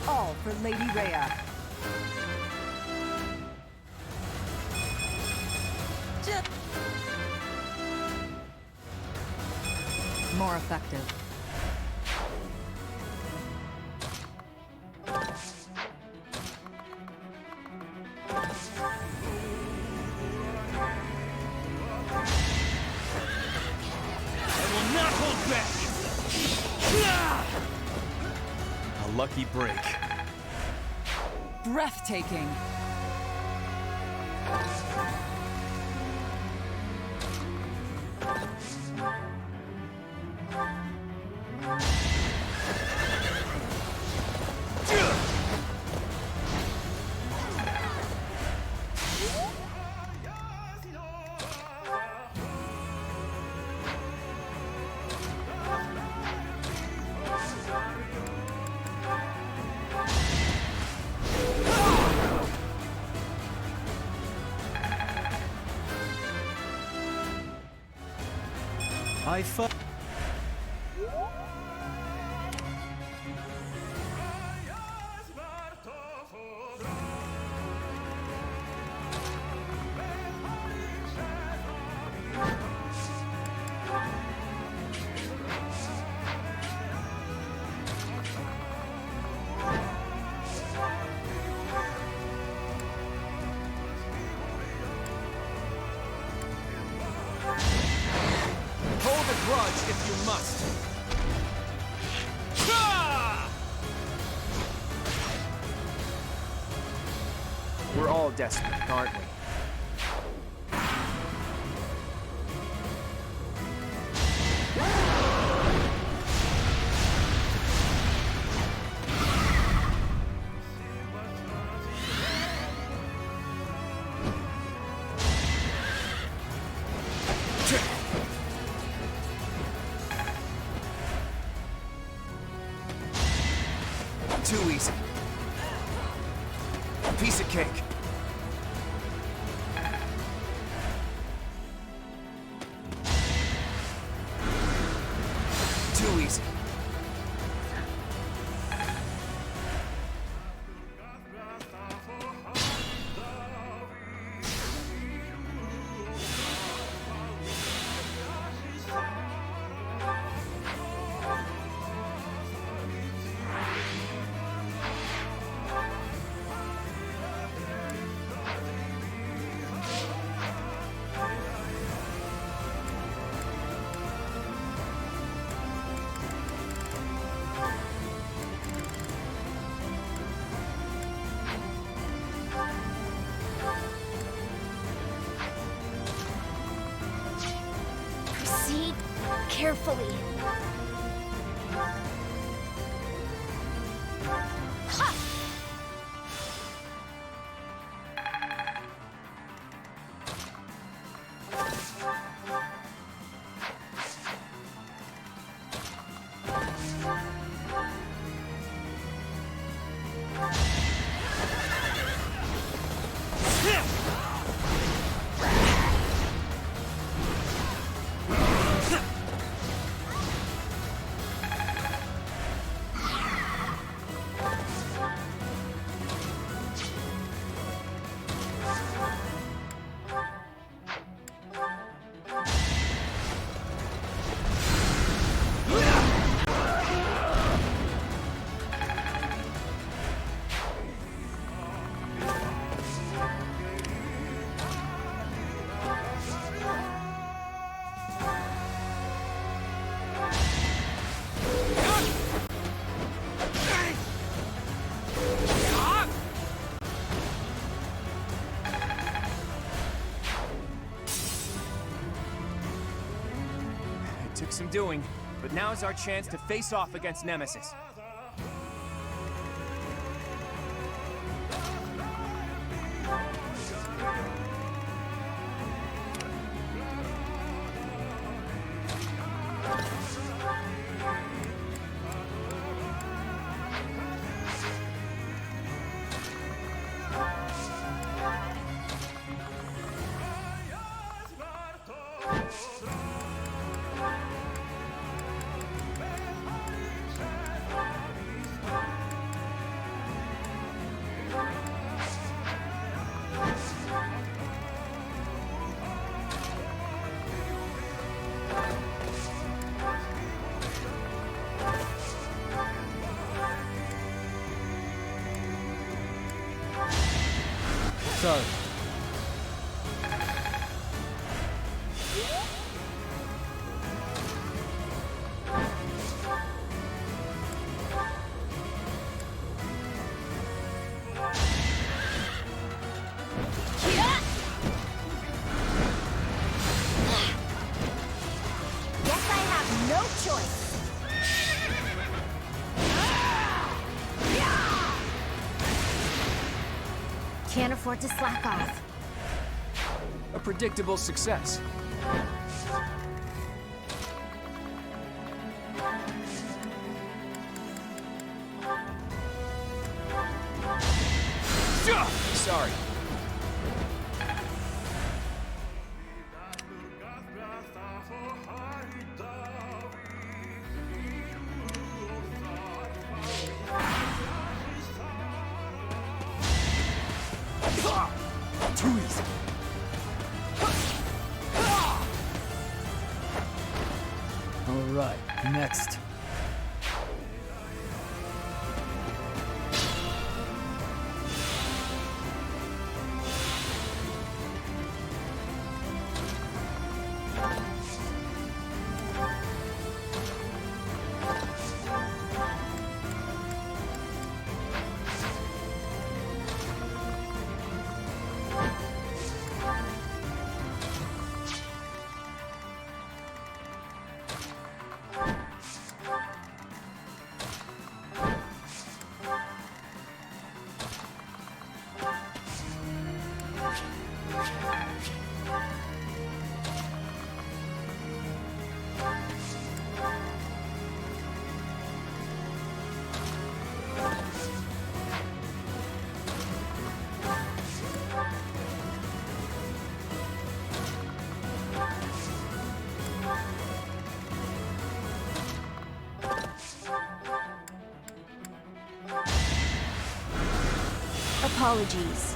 All for Lady Rhea. More effective. I will not hold back! A lucky break. Breathtaking. I fu- Hold a grudge if you must. We're all desperate, aren't we? Too easy. Piece of cake. Too easy. Proceed carefully. Ha! Took some doing, but now's our chance to face off against Nemesis. Sorry. Guess I have no choice. Can't afford to slack off. A predictable success. Sorry. Too easy. All right, next. Apologies.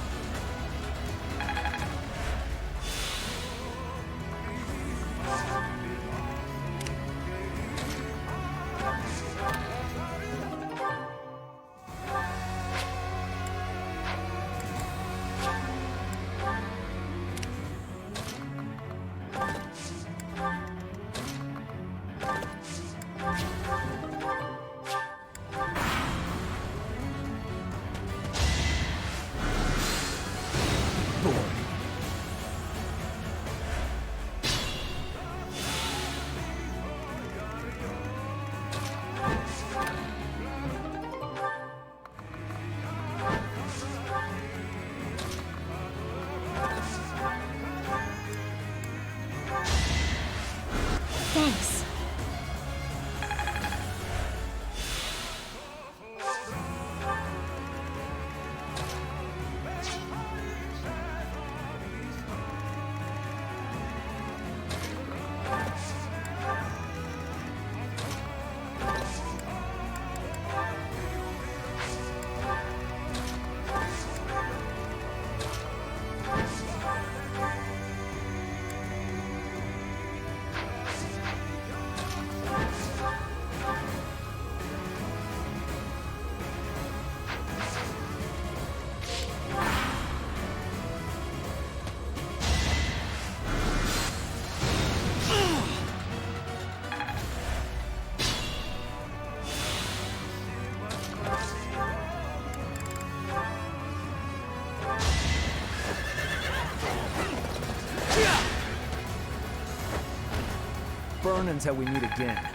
burn until we meet again.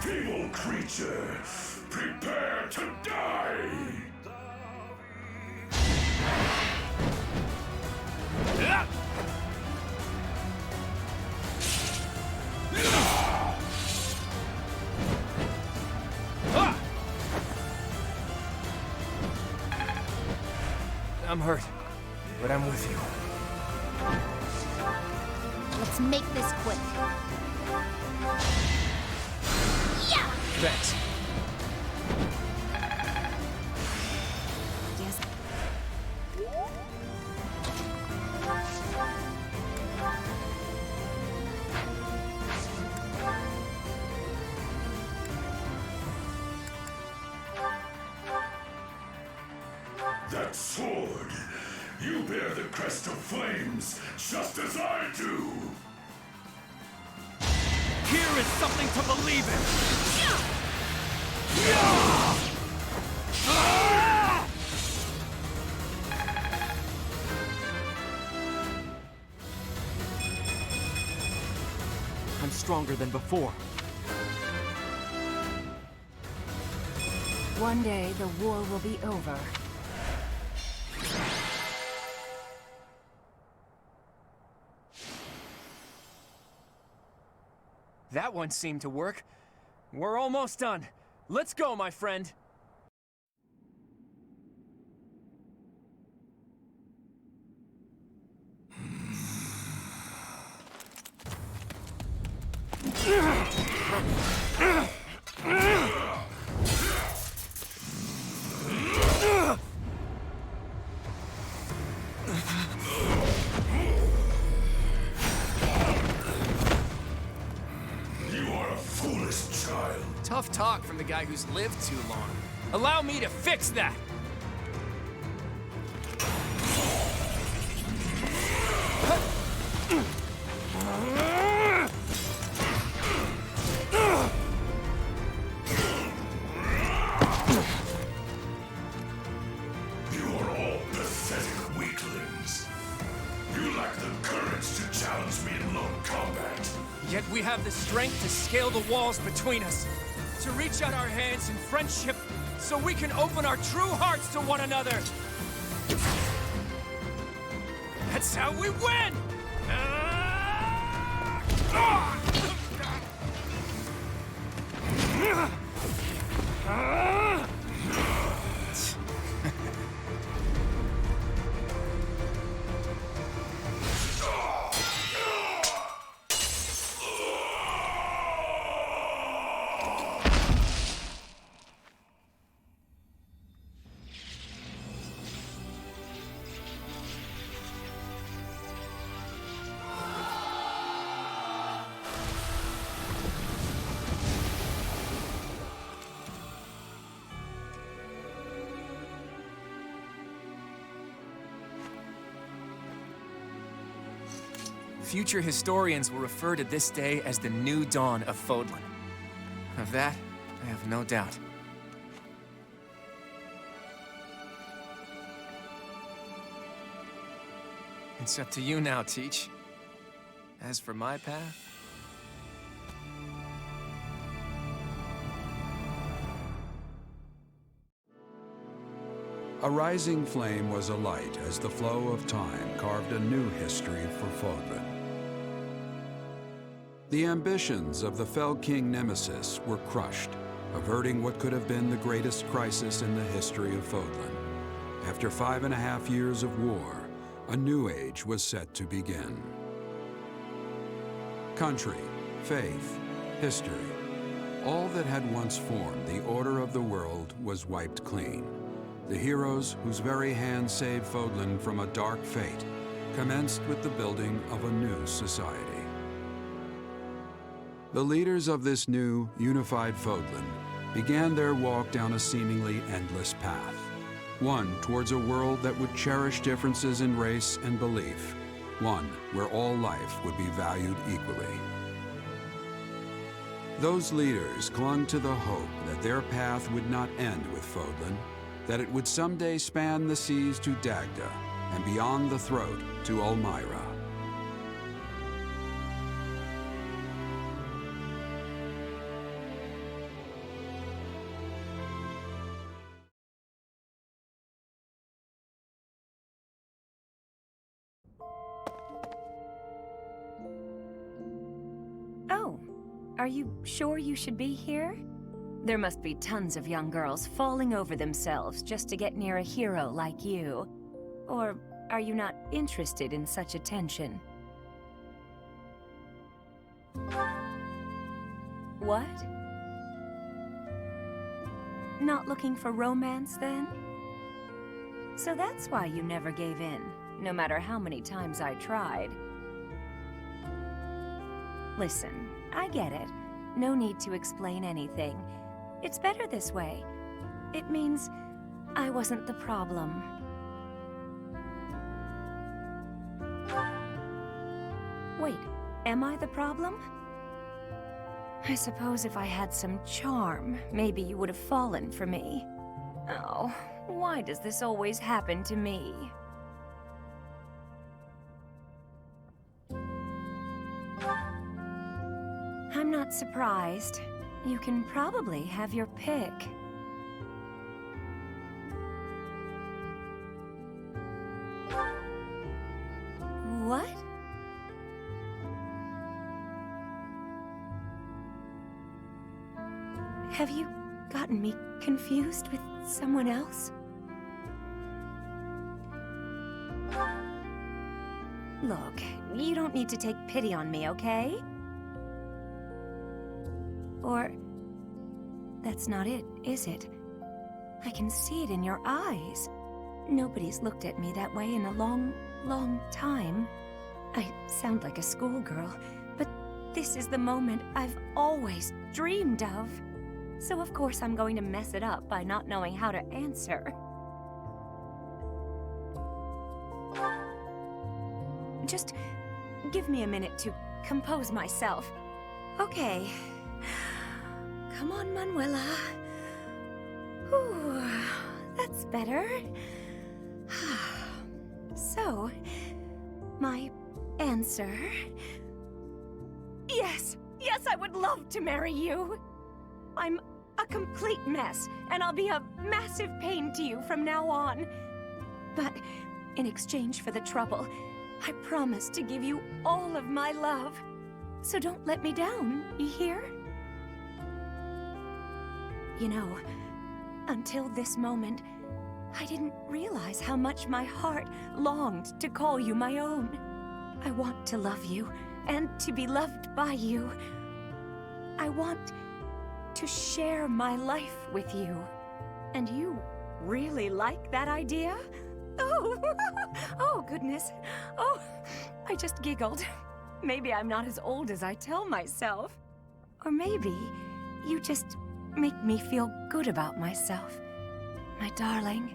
Evil creature, prepare to die! I'm hurt, but I'm with you. Let's make this quick. Yeah! Thanks. Yes. That sword! You bear the crest of flames, just as I do! Here is something to believe in! I'm stronger than before. One day, the war will be over. That one seemed to work. We're almost done. Let's go, my friend. Tough talk from the guy who's lived too long. Allow me to fix that! You are all pathetic weaklings. You lack the courage to challenge me in lone combat. Yet we have the strength to scale the walls between us. To reach out our hands in friendship so we can open our true hearts to one another. That's how we win! Future historians will refer to this day as the new dawn of Fodlan. Of that, I have no doubt. It's up to you now, Teach. As for my path... A rising flame was alight as the flow of time carved a new history for Fodlan. The ambitions of the Fell King Nemesis were crushed, averting what could have been the greatest crisis in the history of Fodlan. After 5.5 years of war, a new age was set to begin. Country, faith, history, all that had once formed the order of the world was wiped clean. The heroes whose very hands saved Fodlan from a dark fate commenced with the building of a new society. The leaders of this new, unified Fodlan began their walk down a seemingly endless path, one towards a world that would cherish differences in race and belief, one where all life would be valued equally. Those leaders clung to the hope that their path would not end with Fodlan, that it would someday span the seas to Dagda, and beyond the throat to Ulmyra. Oh, are you sure you should be here? There must be tons of young girls falling over themselves just to get near a hero like you. Or are you not interested in such attention? What? Not looking for romance, then? So that's why you never gave in, no matter how many times I tried. Listen, I get it. No need to explain anything. It's better this way. It means I wasn't the problem. Wait, am I the problem? I suppose if I had some charm, maybe you would have fallen for me. Oh, why does this always happen to me? I'm not surprised. You can probably have your pick. What? Have you gotten me confused with someone else? Look, you don't need to take pity on me, okay? Or... that's not it, is it? I can see it in your eyes. Nobody's looked at me that way in a long, long time. I sound like a schoolgirl, but this is the moment I've always dreamed of. So of course I'm going to mess it up by not knowing how to answer. Just give me a minute to compose myself. Okay. Come on, Manuela. Ooh, that's better. So, my answer... Yes! Yes, I would love to marry you! I'm a complete mess, and I'll be a massive pain to you from now on. But in exchange for the trouble, I promise to give you all of my love. So don't let me down, you hear? You know, until this moment, I didn't realize how much my heart longed to call you my own. I want to love you, and to be loved by you. I want to share my life with you. And you really like that idea? Oh, oh goodness. Oh, I just giggled. Maybe I'm not as old as I tell myself. Or maybe you just make me feel good about myself, my darling.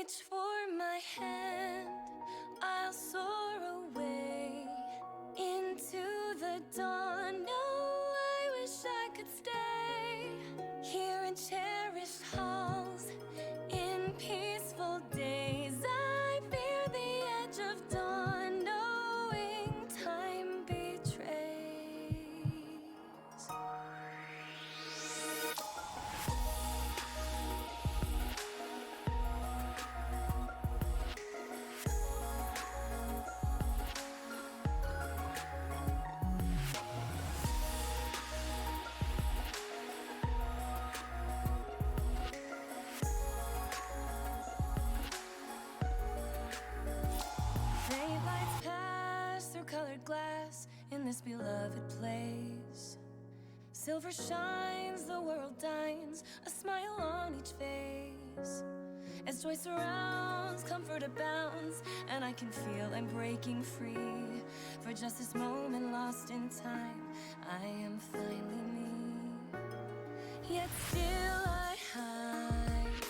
Reach for my hand, I'll soar away into the dawn. No, I wish I could stay here in cherished halls, in peaceful days. I fear the edge of dawn, knowing time betrays. Faint lights pass through colored glass in this beloved place. Silver shines, the world dines, a smile on each face. As joy surrounds, comfort abounds, and I can feel I'm breaking free. For just this moment lost in time, I am finally me. Yet still I hide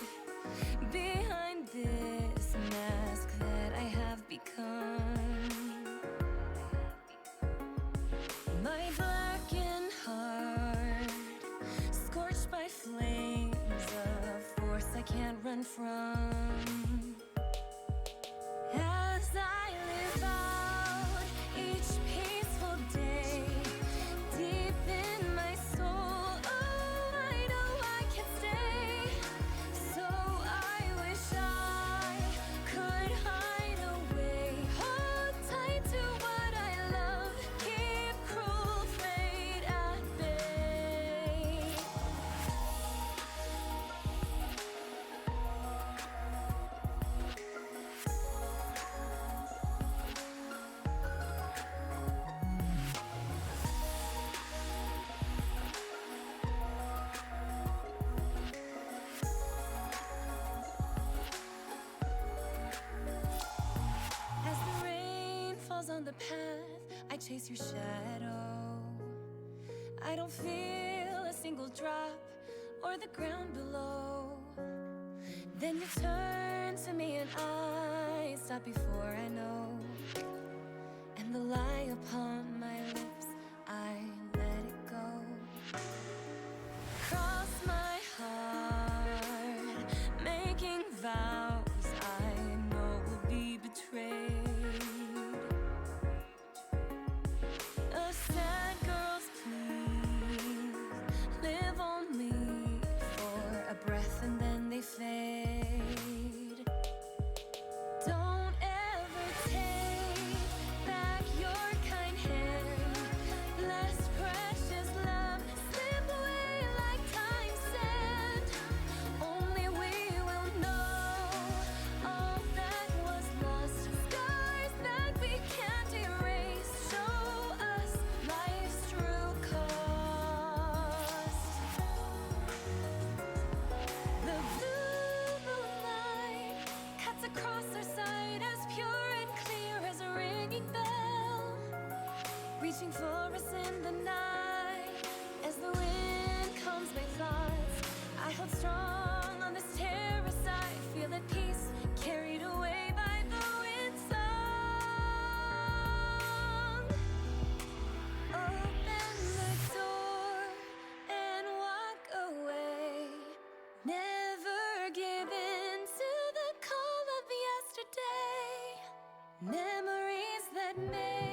behind this mask that I have become. My blackened heart, scorched by flames of force I can't run from. As I live out each peaceful day, deep in my soul, oh, I know I can stay. So I wish I could hide away, hold tight to what I love, keep cruel fate at bay. As the rain falls on the path, I chase your shadow. I don't feel a single drop or the ground below. Then you turn to me and I stop before I know. And the lie upon my lips, I let it go. Cross my heart, making vows I know will be betrayed. A sad girl's pleas live only for a breath and then they fade. Don't ever take back your kind hand, lest precious love slip away like time sand. Only we will know all that was lost, scars that we can't erase, show us life's true cost. The blue moonlight cuts across our sight as pure and clear as a ringing bell, reaching for us in the night. As the wind calms my thoughts, I hold strong on this terrace. I feel at peace, carried away by the wind's song. Open the door and walk away. Never give in to the call of yesterday. Memories that made